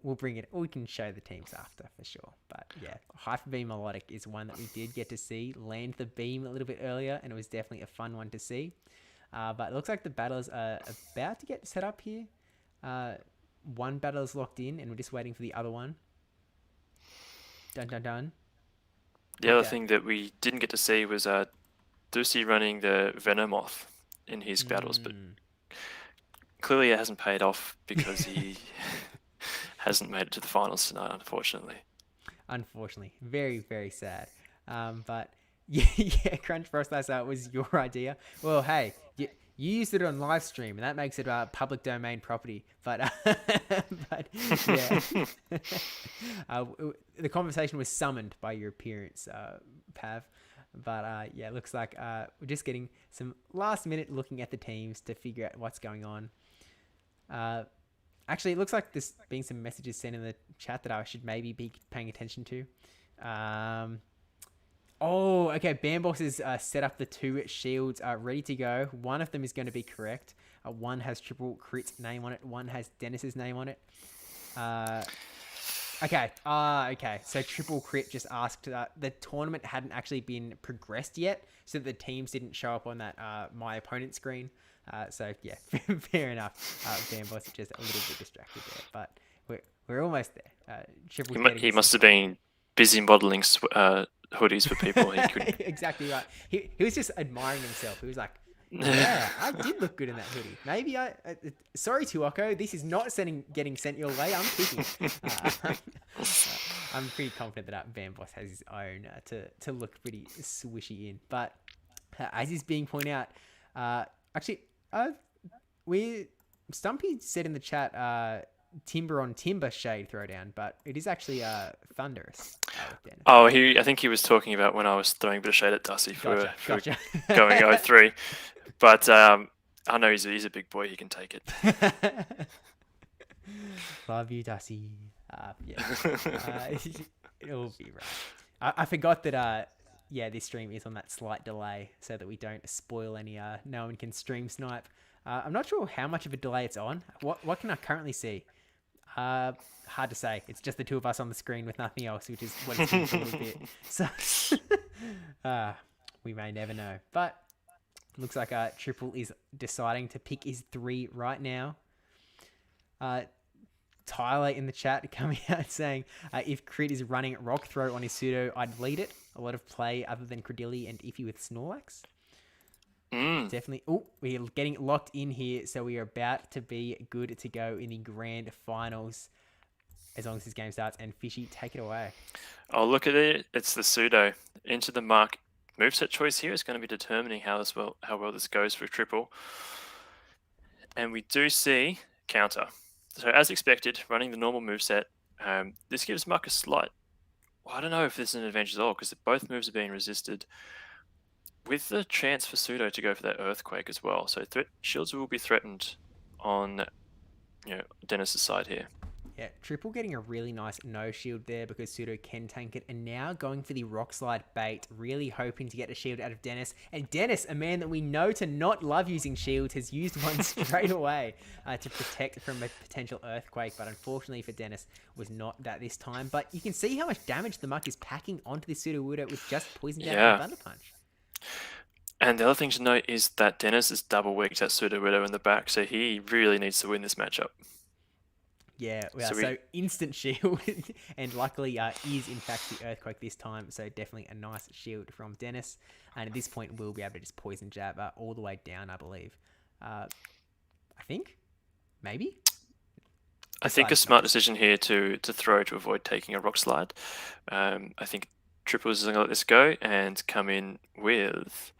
We'll bring it. We can show the teams after for sure. But yeah, Hyper Beam Melodic is one that we did get to see land the beam a little bit earlier, and it was definitely a fun one to see. But it looks like the battlers are about to get set up here. One battle is locked in, and we're just waiting for the other one. Dun dun dun. The other thing that we didn't get to see was Ducey running the Venomoth in his battles, but clearly it hasn't paid off because he hasn't made it to the finals tonight, unfortunately. Unfortunately. Very, very sad. But yeah, Crunch Frostlass was your idea. Well, hey, you used it on live stream, and that makes it public domain property. But yeah, the conversation was summoned by your appearance, Pav. But yeah, it looks like we're just getting some last minute looking at the teams to figure out what's going on. Actually, it looks like there's been some messages sent in the chat that I should maybe be paying attention to. Oh, okay. Bamboss has set up the two shields ready to go. One of them is going to be correct. One has Triple Crit's name on it. One has Dennis's name on it. Okay. Okay. So Triple Crit just asked that the tournament hadn't actually been progressed yet, so the teams didn't show up on that my opponent screen. So yeah, fair enough. Bamboss is just a little bit distracted there, but we're almost there. He must have been busy modeling hoodies for people. He couldn't. Exactly right. He was just admiring himself. He was like, yeah, I did look good in that hoodie. Maybe sorry, Tuoko, this is not getting sent your way. I'm kicking. I'm pretty confident that Bamboss has his own to look pretty swishy in. But as is being pointed out, actually, Stumpy said in the chat, timber on timber shade throwdown, but it is actually thunderous. Oh, I think he was talking about when I was throwing a bit of shade at Dusty for going 0-3. But I know he's a big boy. He can take it. Love you, Dusty. Yeah, it'll be right. I forgot that. Yeah, this stream is on that slight delay so that we don't spoil any. No one can stream snipe. I'm not sure how much of a delay it's on. What can I currently see? Hard to say. It's just the two of us on the screen with nothing else, which is what it's been for a little bit. So we may never know. But looks like Triple is deciding to pick his 3 right now. Tyler in the chat coming out saying, if Crit is running Rock Throw on his pseudo, I'd lead it. A lot of play other than Credilli and Iffy with Snorlax. Definitely. Oh, we're getting locked in here, so we are about to be good to go in the grand finals. As long as this game starts, and Fishy, take it away. Oh, look at it. It's the pseudo. Into the mark. Moveset choice here is going to be determining how well this goes for Triple. And we do see counter. So as expected, running the normal moveset, this gives Muck a slight... Well, I don't know if this is an advantage at all, because both moves are being resisted, with the chance for pseudo to go for that Earthquake as well. So shields will be threatened on Dennis's side here. Yeah, Triple getting a really nice no shield there because pseudo can tank it, and now going for the Rock Slide bait, really hoping to get a shield out of Dennis. And Dennis, a man that we know to not love using shields, has used one straight away to protect from a potential Earthquake, but unfortunately for Dennis, was not that this time. But you can see how much damage the Muck is packing onto this pseudo Widow with just Poison Jab and Thunder Punch. And the other thing to note is that Dennis is double wicked at pseudo Widow in the back, so he really needs to win this matchup. Yeah, so instant shield, and luckily is in fact the Earthquake this time, so definitely a nice shield from Dennis. And at this point, we'll be able to just Poison Jab all the way down, I believe. I think? Maybe? I think a smart decision here to throw to avoid taking a Rock Slide. I think Triple is going to let this go and come in with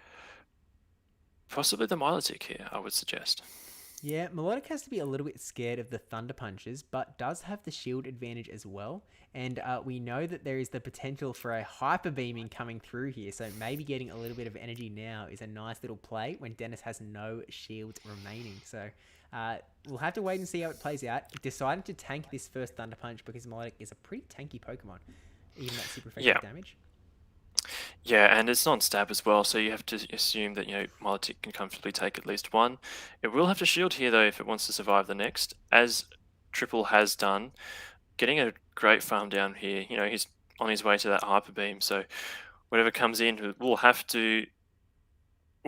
possibly the Milotic here, I would suggest. Yeah, Melodic has to be a little bit scared of the Thunder Punches, but does have the shield advantage as well. And we know that there is the potential for a Hyper Beaming coming through here, so maybe getting a little bit of energy now is a nice little play when Dennis has no shields remaining. So we'll have to wait and see how it plays out. Decided to tank this first Thunder Punch because Melodic is a pretty tanky Pokemon, even that super effective damage. Yeah, and it's non-stab as well, so you have to assume that, Milotic can comfortably take at least one. It will have to shield here, though, if it wants to survive the next, as Triple has done. Getting a great farm down here, he's on his way to that Hyper Beam, so whatever comes in will have to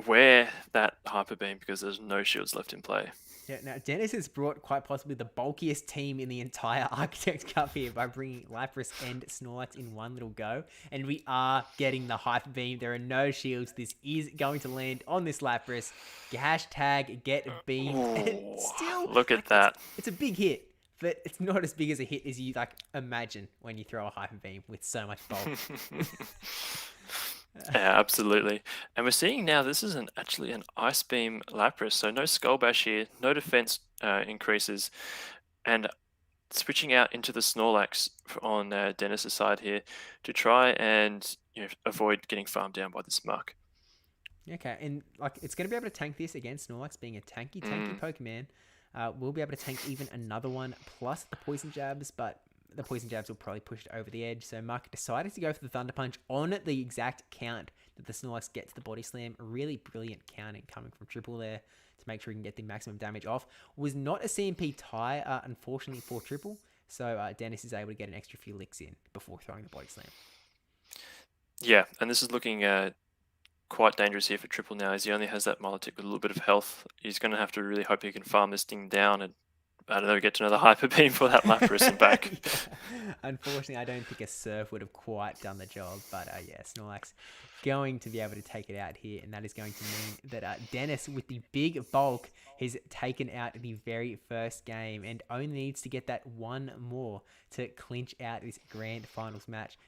wear that Hyper Beam because there's no shields left in play. Yeah, now Dennis has brought quite possibly the bulkiest team in the entire Architect Cup here by bringing Lapras and Snorlax in one little go. And we are getting the Hyper Beam. There are no shields. This is going to land on this Lapras. Hashtag get beam. And still, look at that. It's a big hit, but it's not as big as a hit as you imagine when you throw a Hyper Beam with so much bulk. Yeah, absolutely. And we're seeing now this is actually an Ice Beam Lapras, so no Skull Bash here, no defense increases, and switching out into the Snorlax on Dennis's side here to try and avoid getting farmed down by this Muck. Okay, and it's going to be able to tank this against Snorlax being a tanky Pokemon. We'll be able to tank even another one plus the Poison Jabs, but the Poison Jabs will probably push it over the edge. So Muck decided to go for the Thunder Punch on the exact count that the Snorlax gets the Body Slam. Really brilliant counting coming from Triple there to make sure he can get the maximum damage off. Was not a CMP tie, unfortunately, for Triple. So Dennis is able to get an extra few licks in before throwing the Body Slam. Yeah, and this is looking quite dangerous here for Triple now, as he only has that Milotic with a little bit of health. He's going to have to really hope he can farm this thing down and, I don't know, get to another Hyper Beam for that Lapras and back. Yeah. Unfortunately, I don't think a Silph would have quite done the job, but yeah, Snorlax going to be able to take it out here, and that is going to mean that Dennis, with the big bulk, has taken out the very first game and only needs to get that one more to clinch out this grand finals match.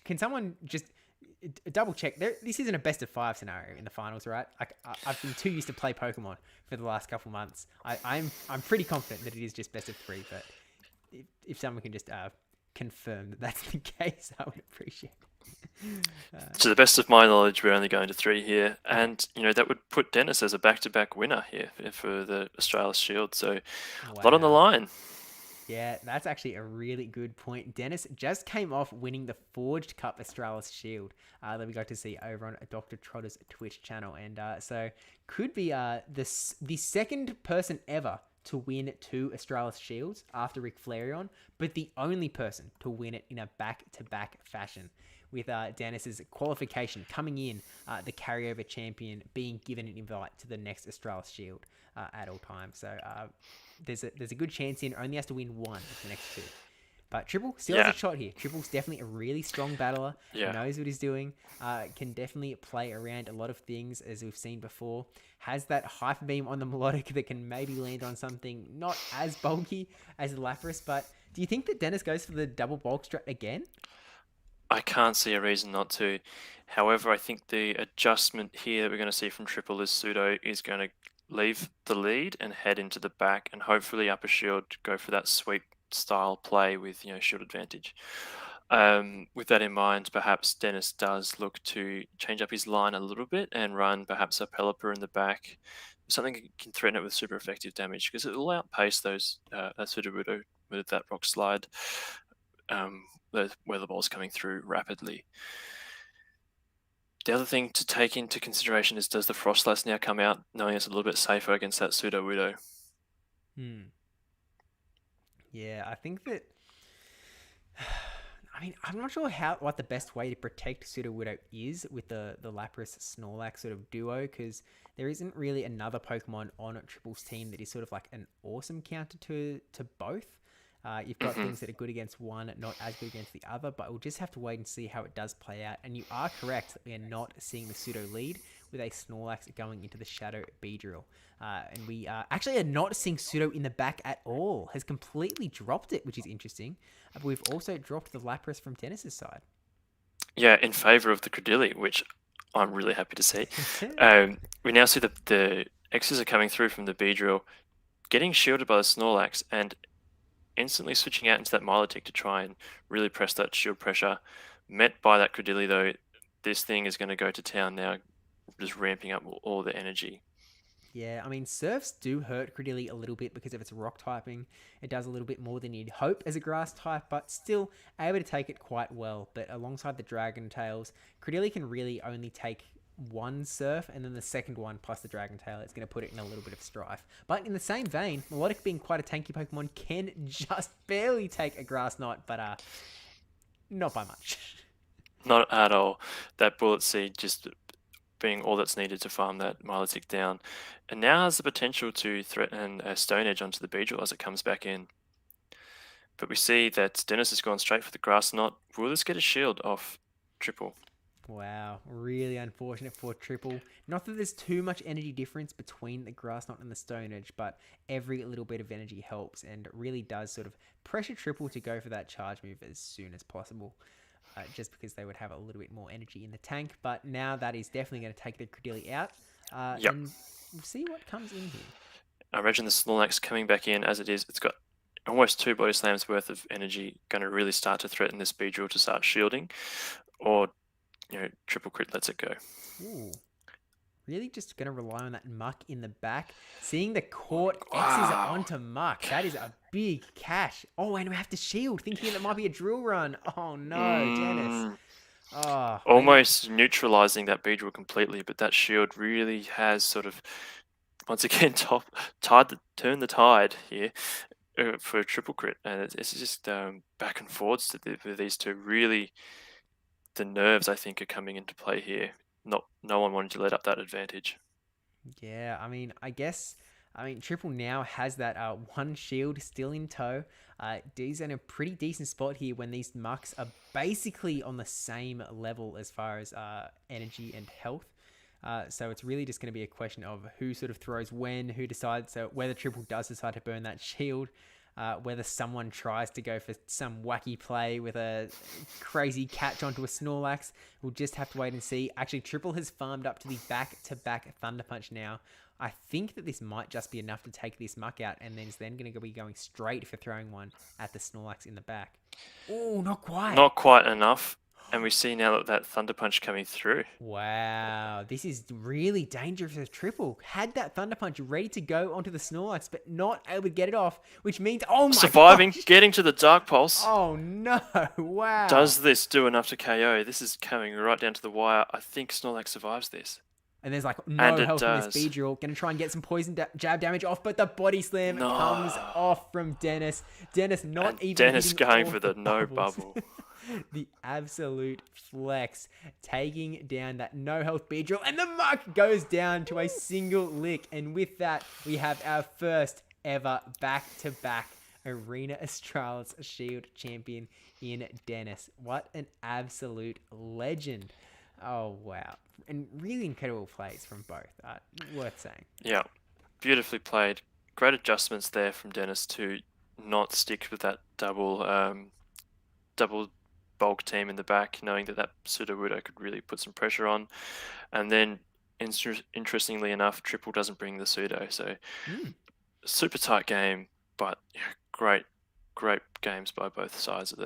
Can someone just double check? This isn't a best of 5 scenario in the finals, right? I've been too used to play Pokemon for the last couple months. I'm pretty confident that it is just best of 3, but if someone can just confirm that that's the case, I would appreciate it. To the best of my knowledge, we're only going to 3 here, and that would put Dennis as a back-to-back winner here for the Australis Shield. So a lot on the line. Yeah, that's actually a really good point. Dennis just came off winning the Forged Cup Australis Shield that we got to see over on Dr. Trotter's Twitch channel. And so could be the second person ever to win 2 Australis Shields after Rick Flareon, but the only person to win it in a back-to-back fashion. With Dennis's qualification coming in, the carryover champion being given an invite to the next Australis Shield at all times. So there's a good chance he only has to win 1 of the next 2. But Triple still has a shot here. Triple's definitely a really strong battler. Yeah. Knows what he's doing. Can definitely play around a lot of things, as we've seen before. Has that Hyper Beam on the Melodic that can maybe land on something not as bulky as the Lapras. But do you think that Dennis goes for the double bulk strat again? I can't see a reason not to. However, I think the adjustment here that we're going to see from Triple is Pseudo is going to leave the lead and head into the back, and hopefully Upper Shield go for that sweep style play with shield advantage. With that in mind, perhaps Dennis does look to change up his line a little bit and run perhaps a Pelipper in the back, something that can threaten it with super effective damage, because it will outpace those that Sudowoodo with that Rock Slide. The weather ball's coming through rapidly. The other thing to take into consideration is, does the Frostlass now come out knowing it's a little bit safer against that Sudowoodo? Yeah, I think that... I mean, I'm not sure what the best way to protect Sudowoodo is with the Lapras Snorlax sort of duo, because there isn't really another Pokemon on Triple's team that is sort of like an awesome counter to both. You've got things that are good against one, not as good against the other, but we'll just have to wait and see how it does play out. And you are correct that we are not seeing the Pseudo lead with a Snorlax going into the Shadow Beedrill. And we actually are not seeing Pseudo in the back at all. Has completely dropped it, which is interesting. But we've also dropped the Lapras from Dennis's side. Yeah, in favour of the Credilli, which I'm really happy to see. We now see the X's are coming through from the Beedrill, getting shielded by the Snorlax, and instantly switching out into that Milotic to try and really press that shield pressure. Met by that Credilli, though, this thing is going to go to town now, just ramping up all the energy. Yeah, I mean, Surfs do hurt Credilli a little bit because of its rock typing. It does a little bit more than you'd hope as a grass type, but still able to take it quite well. But alongside the Dragon Tails, Credilli can really only take one Surf, and then the second one plus the Dragon Tail is going to put it in a little bit of strife. But in the same vein, Melodic being quite a tanky Pokemon can just barely take a Grass Knot, but not by much. Not at all. That Bullet Seed just being all that's needed to farm that Milotic down. And now has the potential to threaten a Stone Edge onto the Beedrill as it comes back in. But we see that Dennis has gone straight for the Grass Knot. Will this get a shield off Triple? Wow, really unfortunate for Triple. Not that there's too much energy difference between the Grass Knot and the Stone Edge, but every little bit of energy helps and really does sort of pressure Triple to go for that charge move as soon as possible. Just because they would have a little bit more energy in the tank. But now that is definitely going to take the Credilli out. And we'll see what comes in here. I imagine the Snorlax coming back in as it is. It's got almost 2 body slams worth of energy, going to really start to threaten this Beedrill to start shielding. Or Triple Crit lets it go. Ooh. Really just going to rely on that Muck in the back. Seeing the Court X's onto Muck. That is a big cash. Oh, and we have to shield, thinking that might be a drill run. Oh, no, Dennis. Oh, almost neutralizing that Beedrill completely, but that shield really has sort of, once again, turned the tide here for a Triple Crit. And it's just back and forwards with these two. Really, the nerves, I think, are coming into play here. No one wanted to let up that advantage. Yeah, I mean, Triple now has that one shield still in tow. D's in a pretty decent spot here when these Mucks are basically on the same level as far as energy and health. So it's really just going to be a question of who sort of throws when, who decides. So whether Triple does decide to burn that shield, whether someone tries to go for some wacky play with a crazy catch onto a Snorlax, we'll just have to wait and see. Actually, Triple has farmed up to the back-to-back Thunder Punch now. I think that this might just be enough to take this Muck out, and then it's then going to be going straight for throwing one at the Snorlax in the back. Oh, not quite. Not quite enough. And we see now that Thunder Punch coming through. Wow, this is really dangerous for triple. Had that Thunder Punch ready to go onto the Snorlax, but not able to get it off, which means, oh my Surviving, gosh. getting to the Dark Pulse. Oh no, wow. Does this do enough to KO? This is coming right down to the wire. I think Snorlax survives this. And there's like And no it health from this does. Beedrill. Gonna try and get some poison jab damage off, but the body slam No. comes off from Dennis. Dennis not And even Dennis hitting going all for the no bubbles. bubble. The absolute flex, taking down that no health Beedrill, and the Muck goes down to a single lick. And with that, we have our first ever back-to-back Arena Australis Shield champion in Dennis. What an absolute legend. Oh, wow. And really incredible plays from both. Worth saying. Yeah, beautifully played. Great adjustments there from Dennis to not stick with that double bulk team in the back, knowing that Sudowoodo could really put some pressure on. And then, interestingly enough, triple doesn't bring the Pseudo. So, super tight game, but yeah, great games by both sides of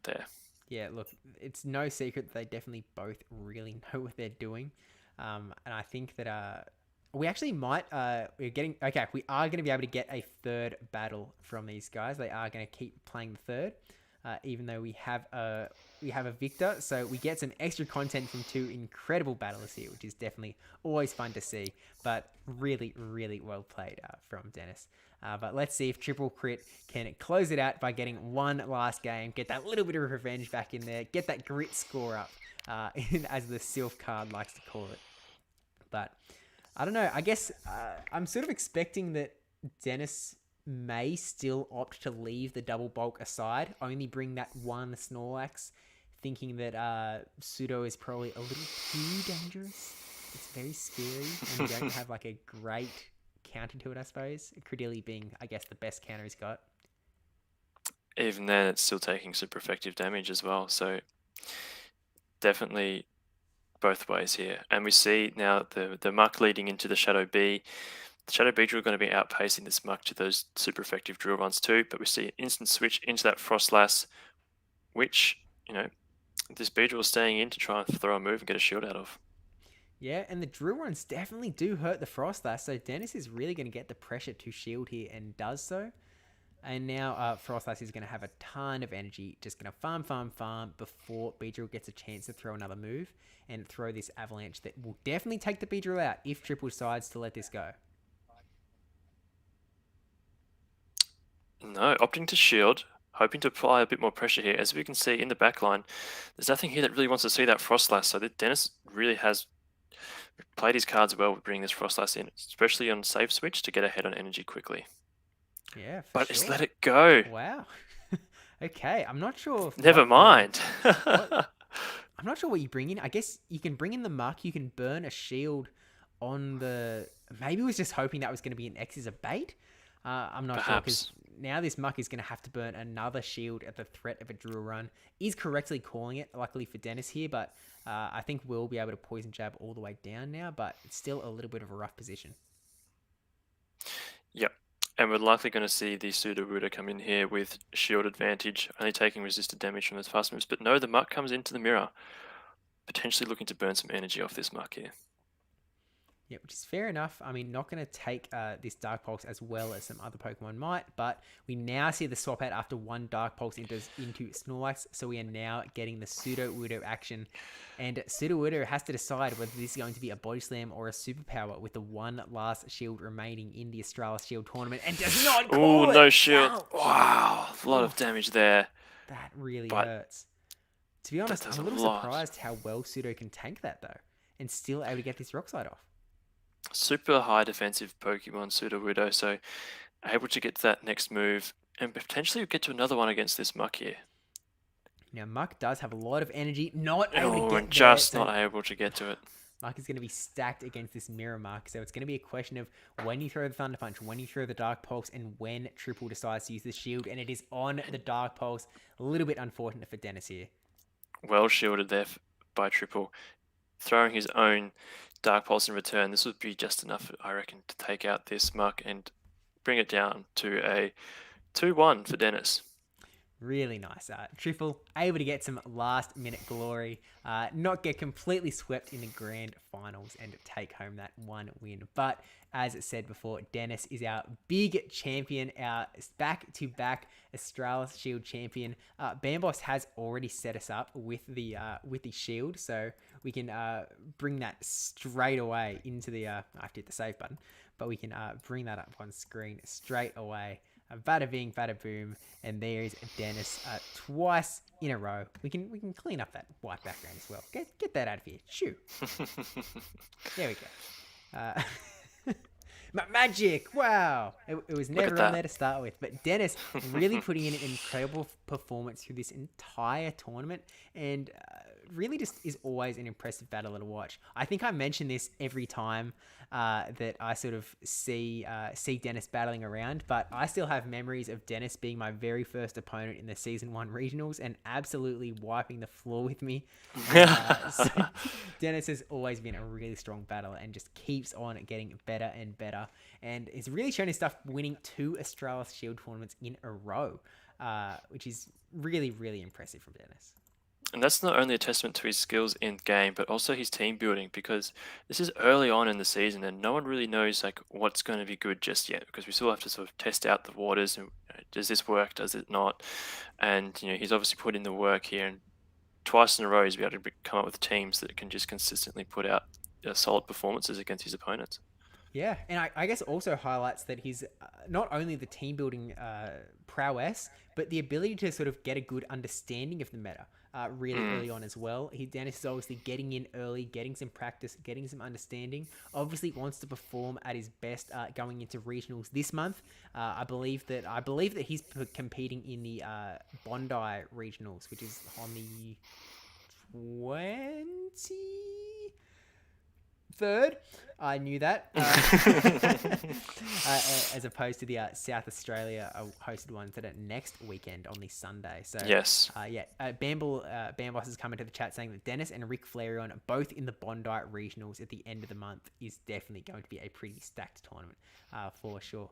there. Yeah, look, it's no secret that they definitely both really know what they're doing. And I think that we actually might, we are going to be able to get a third battle from these guys. They are going to keep playing the third, even though we have a victor. So we get some extra content from two incredible battlers here, which is definitely always fun to see, but really, really well played from Dennis. But let's see if Triple Crit can close it out by getting one last game, get that little bit of revenge back in there, get that grit score up, as the Silph card likes to call it. But I don't know. I guess I'm sort of expecting that Dennis may still opt to leave the double bulk aside, only bring that one Snorlax, thinking that Pseudo is probably a little too dangerous. It's very scary, and you don't have like a great counter to it, I suppose. Credilli being, I guess, the best counter he's got. Even then, it's still taking super effective damage as well. So definitely both ways here. And we see now the Muck leading into the Shadow Bee. The Shadow Bee drill going to be outpacing this Muck to those super effective drill runs too. But we see an instant switch into that Frostlass, which, this Bee drill is staying in to try and throw a move and get a shield out of. Yeah, and the drill runs definitely do hurt the Frostlass, so Dennis is really going to get the pressure to shield here and does so. And now Frostlass is going to have a ton of energy, just going to farm before Beedrill gets a chance to throw another move and throw this avalanche that will definitely take the Beedrill out if Triple decides to let this go. No, opting to shield, hoping to apply a bit more pressure here. As we can see in the back line, there's nothing here that really wants to see that Frostlass, so that Dennis really has played his cards well with bringing this Frostlass in, especially on save switch to get ahead on energy quickly. Yeah, for but sure. it's let it go. Wow. Okay, I'm not sure. Never mind. I'm not sure what you bring in. I guess you can bring in the Muck. You can burn a shield on the... Maybe he was just hoping that was going to be an X as a bait. I'm not sure, because now this Muck is going to have to burn another shield at the threat of a drill run. Is correctly calling it, luckily for Dennis here, but I think we'll be able to poison jab all the way down now, but it's still a little bit of a rough position. Yep. And we're likely going to see the Sudowoodo come in here with shield advantage, only taking resisted damage from those fast moves. But no, the Muck comes into the mirror, potentially looking to burn some energy off this Muck here. Yeah, which is fair enough. I mean, not going to take this Dark Pulse as well as some other Pokemon might, but we now see the swap out after one Dark Pulse into Snorlax, so we are now getting the Sudowoodo action, and Sudowoodo has to decide whether this is going to be a Body Slam or a Superpower with the one last shield remaining in the Australis Shield tournament, and does not call it! Oh, no shield. Ouch. Wow, a lot of damage there. That really hurts. To be honest, I'm a little surprised how well Pseudo can tank that, though, and still able to get this Rock Slide off. Super high defensive Pokemon, Sudowoodo, so able to get to that next move and potentially get to another one against this Muck here. Now, Muck does have a lot of energy, not able to get just there, not able to get to it. Muck is going to be stacked against this Mirror Muck, so it's going to be a question of when you throw the Thunder Punch, when you throw the Dark Pulse, and when Triple decides to use the shield, and it is on the Dark Pulse. A little bit unfortunate for Dennis here. Well shielded there by Triple. Throwing his own Dark Pulse in return, this would be just enough, I reckon, to take out this Muck and bring it down to a 2-1 for Dennis. Really nice. Triple able to get some last minute glory, not get completely swept in the grand finals and take home that one win. But as said before, Dennis is our big champion, our back to back Australis Shield champion. Bamboss has already set us up with the shield, so we can bring that straight away into the. I have to hit the save button, but we can bring that up on screen straight away. Bada bing, bada boom, and there's Dennis twice in a row. We can clean up that white background as well. Get that out of here. Shoo. There we go. Magic! Wow, it was never on there to start with, but Dennis really putting in an incredible performance through this entire tournament, and really just is always an impressive battler to watch. I think I mention this every time that I sort of see Dennis battling around, but I still have memories of Dennis being my very first opponent in the Season 1 regionals and absolutely wiping the floor with me. So Dennis has always been a really strong battler and just keeps on getting better and better, and is really shown his stuff winning 2 Australis Shield tournaments in a row, which is really, really impressive from Dennis. And that's not only a testament to his skills in game, but also his team building, because this is early on in the season and no one really knows like what's going to be good just yet, because we still have to sort of test out the waters and does this work, does it not? And he's obviously put in the work here, and twice in a row he's been able to come up with teams that can just consistently put out solid performances against his opponents. Yeah, and I guess also highlights that he's not only the team building prowess, but the ability to sort of get a good understanding of the meta really early on as well. Dennis is obviously getting in early, getting some practice, getting some understanding. Obviously wants to perform at his best going into regionals this month. I believe that he's competing in the Bondi regionals, which is on the 23rd. I knew that. As opposed to the South Australia hosted ones that are next weekend on the Sunday. So yes. Bamboss has come into the chat saying that Dennis and Rick Flareon both in the Bondi regionals at the end of the month is definitely going to be a pretty stacked tournament for sure.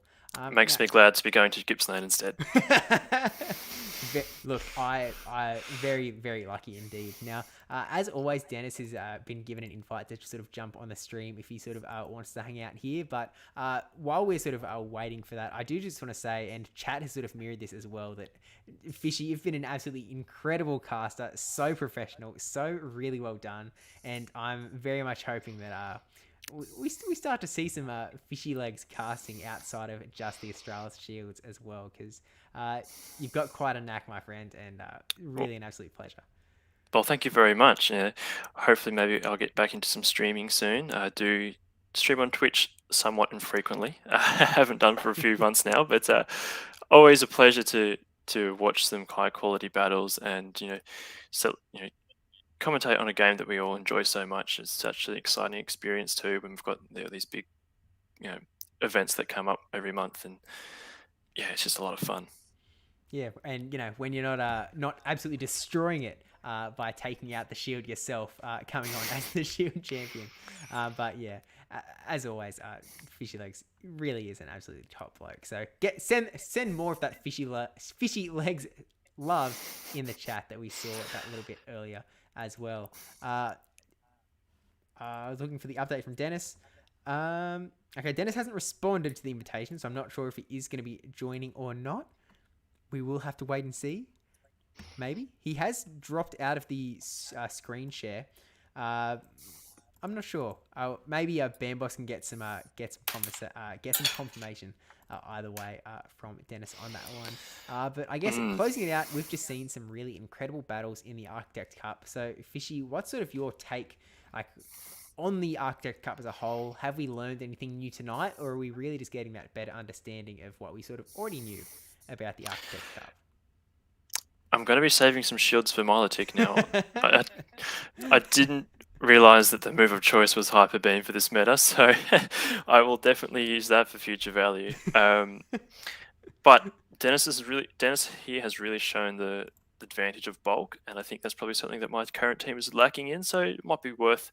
Makes me glad to be going to Gippsland instead. Look, I very, very lucky indeed. Now, as always, Dennis has been given an invite to sort of jump on the stream if he sort of wants to hang out here. But while we're sort of waiting for that, I do just want to say, and chat has sort of mirrored this as well, that Fishy, you've been an absolutely incredible caster, so professional, so really well done, and I'm very much hoping that we start to see some fishy legs casting outside of just the Australis Shields as well, because you've got quite a knack, my friend, and really an absolute pleasure. Well, thank you very much. Hopefully maybe I'll get back into some streaming soon. I do stream on Twitch somewhat infrequently. I haven't done for a few months now, but always a pleasure to watch some high quality battles and commentate on a game that we all enjoy so much. It's such an exciting experience too when we've got these big events that come up every month, and yeah, it's just a lot of fun. Yeah, and when you're not absolutely destroying it by taking out the shield yourself, coming on as the shield champion. But yeah, as always, Fishy Legs really is an absolutely top bloke. So send more of that Fishy Legs love in the chat that we saw that little bit earlier as well. I was looking for the update from Dennis. Okay, Dennis hasn't responded to the invitation, so I'm not sure if he is going to be joining or not. We will have to wait and see. Maybe he has dropped out of the screen share. I'm not sure. Maybe Bamboss can get some confirmation either way from Dennis on that one. But I guess closing it out, we've just seen some really incredible battles in the Architect Cup. So Fishy, what's sort of your take on the Architect Cup as a whole? Have we learned anything new tonight, or are we really just getting that better understanding of what we sort of already knew about the Architect Cup? I'm going to be saving some shields for Milotic now. I didn't realize that the move of choice was Hyper Beam for this meta, so I will definitely use that for future value. But Dennis here has really shown the advantage of bulk, and I think that's probably something that my current team is lacking in, so it might be worth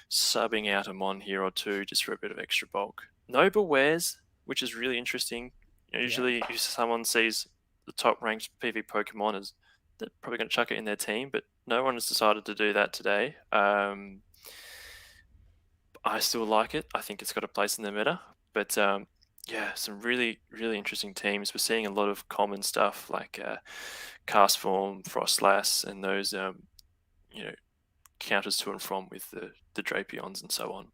subbing out a mon here or two just for a bit of extra bulk. No Bewares, which is really interesting. Usually if someone sees the top ranked PV Pokemon, is they're probably going to chuck it in their team, but no one has decided to do that today. I still like it. I think it's got a place in the meta, but yeah, some really, really interesting teams. We're seeing a lot of common stuff like Cast Form, Frostlass, and those counters to and from with the Drapions and so on.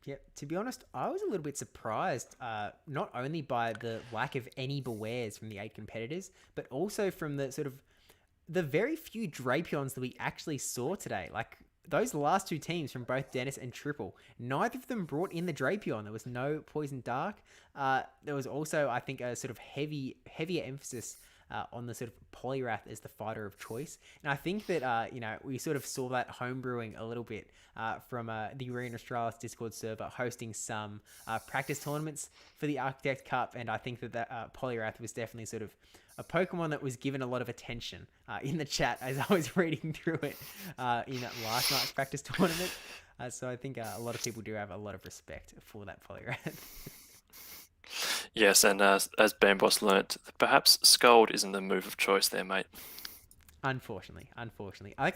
Yeah, to be honest, I was a little bit surprised, not only by the lack of any Bewares from the 8 competitors, but also from the very few Drapions that we actually saw today. Like, those last 2 teams from both Dennis and Triple, neither of them brought in the Drapion. There was no Poison Dark. There was also, I think, a sort of heavier emphasis on the sort of Poliwrath as the fighter of choice. And I think that, we sort of saw that homebrewing a little bit from the Arena Australis Discord server hosting some practice tournaments for the Architect Cup. And I think that Poliwrath was definitely sort of a Pokemon that was given a lot of attention in the chat as I was reading through it in last night's practice tournament. So I think a lot of people do have a lot of respect for that Poliwrath. Yes, and as Bamboss learnt, perhaps Scold isn't the move of choice there, mate. Unfortunately. I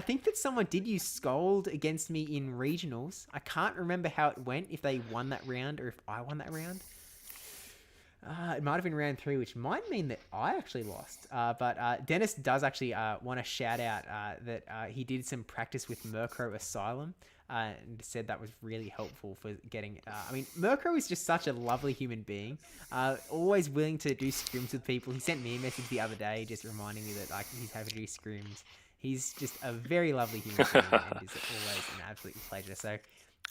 think that someone did use Scold against me in regionals. I can't remember how it went, if they won that round or if I won that round. It might have been round 3, which might mean that I actually lost. But Dennis does actually want to shout out that he did some practice with Murkrow Asylum and said that was really helpful for getting... Murkrow is just such a lovely human being. Always willing to do scrims with people. He sent me a message the other day just reminding me that he's happy to do scrims. He's just a very lovely human being and is always an absolute pleasure. So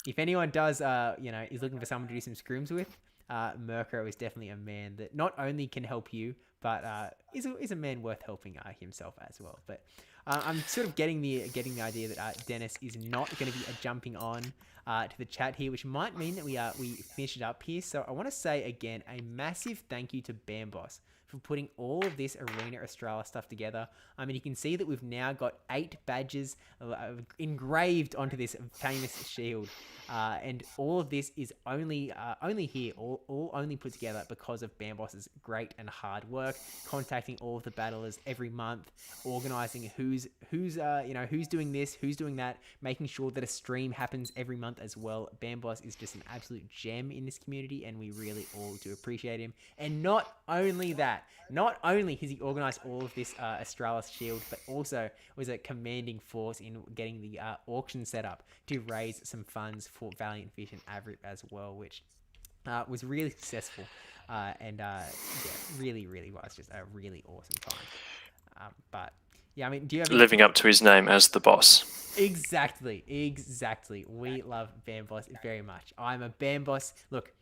if anyone does, is looking for someone to do some scrims with, Murkrow is definitely a man that not only can help you, but is a man worth helping himself as well. But I'm sort of getting the idea that Dennis is not going to be jumping on to the chat here, which might mean that we finish it up here. So I want to say again a massive thank you to Bamboss for putting all of this Arena Australis stuff together. I mean, you can see that we've now got 8 badges engraved onto this famous shield. And all of this is only here, all only put together because of Bamboss's great and hard work, contacting all of the battlers every month, organizing who's doing this, who's doing that, making sure that a stream happens every month as well. Bamboss is just an absolute gem in this community, and we really all do appreciate him. And not only that, not only has he organized all of this Australis Shield, but also was a commanding force in getting the auction set up to raise some funds for Valiant Fish and Averip as well, which was really successful really, really was just a really awesome time. But yeah, I mean, do you have living up to his name as the boss? Exactly. We love Bamboss very much. I'm a Bamboss. Look,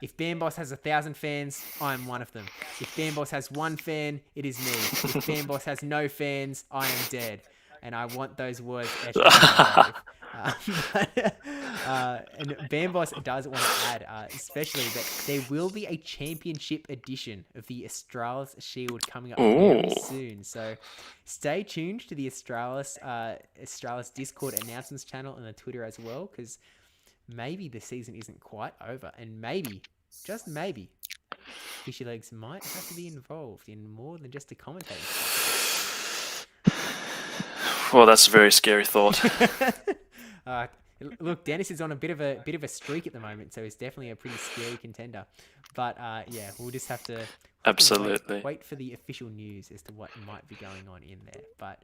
if Bamboss has 1,000 fans, I'm one of them. If Bamboss has 1 fan, it is me. If Bamboss has no fans, I am dead. And I want those words etched on my grave. And Bamboss does want to add, especially that there will be a championship edition of the Australis Shield coming up very soon. So stay tuned to the Australis Discord announcements channel and the Twitter as well, because maybe the season isn't quite over, and maybe, just maybe, Fishy Legs might have to be involved in more than just a commentating. Well, that's a very scary thought. Look, Dennis is on a bit of a streak at the moment, so he's definitely a pretty scary contender. But yeah, we'll just have to absolutely wait for the official news as to what might be going on in there. But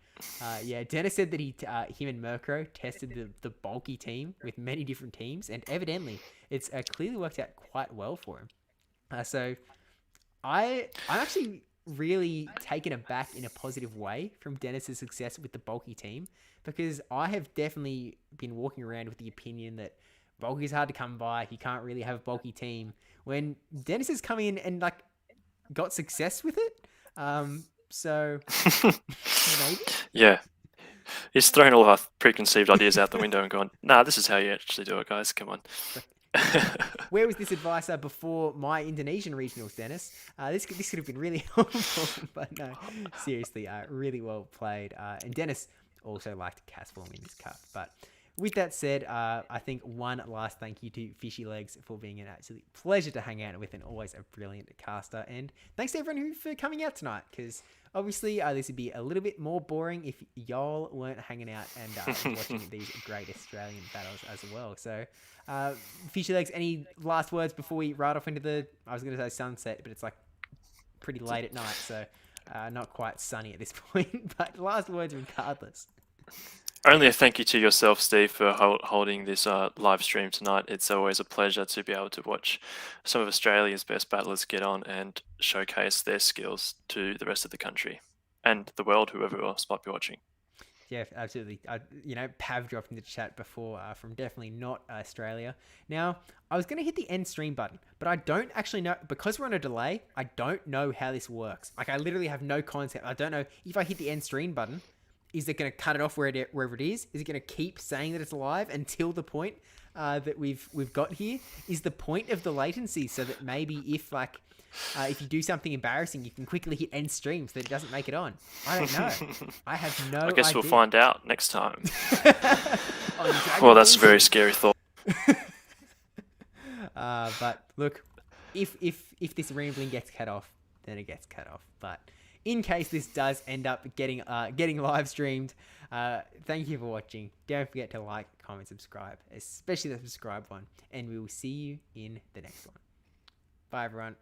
yeah, Dennis said that him and Murkrow tested the bulky team with many different teams, and evidently it's clearly worked out quite well for him. So I'm actually really taken aback in a positive way from Dennis's success with the bulky team, because I have definitely been walking around with the opinion that bulky is hard to come by. You can't really have a bulky team. When Dennis has come in and got success with it, so maybe. Yeah, he's thrown all our preconceived ideas out the window and gone, "Nah, this is how you actually do it, guys. Come on." Where was this advice before my Indonesian regionals, Dennis? This could have been really helpful, but no, seriously, really well played. And Dennis also liked Cast Form in this cup. But with that said, I think one last thank you to Fishy Legs for being an absolute pleasure to hang out with and always a brilliant caster. And thanks to everyone for coming out tonight, because obviously this would be a little bit more boring if y'all weren't hanging out and watching these great Australian battles as well. So, Fishy Legs, any last words before we ride off into the, I was going to say sunset, but it's like pretty late at night, so not quite sunny at this point, but last words regardless. Only a thank you to yourself, Steve, for holding this live stream tonight. It's always a pleasure to be able to watch some of Australia's best battlers get on and showcase their skills to the rest of the country and the world, whoever else might be watching. Yeah, absolutely. Pav dropped in the chat before from definitely not Australia. Now, I was going to hit the end stream button, but I don't actually know, because we're on a delay, I don't know how this works. Like, I literally have no concept. I don't know if I hit the end stream button, is it going to cut it off wherever it is? Is it going to keep saying that it's live until the point that we've got here? Is the point of the latency so that maybe if you do something embarrassing, you can quickly hit end stream so that it doesn't make it on? I don't know. I have no idea. I guess we'll find out next time. Well, that's a very scary thought. But look, if this rambling gets cut off, then it gets cut off. But in case this does end up getting live streamed, thank you for watching. Don't forget to like, comment, subscribe, especially the subscribe one, and we will see you in the next one. Bye, everyone.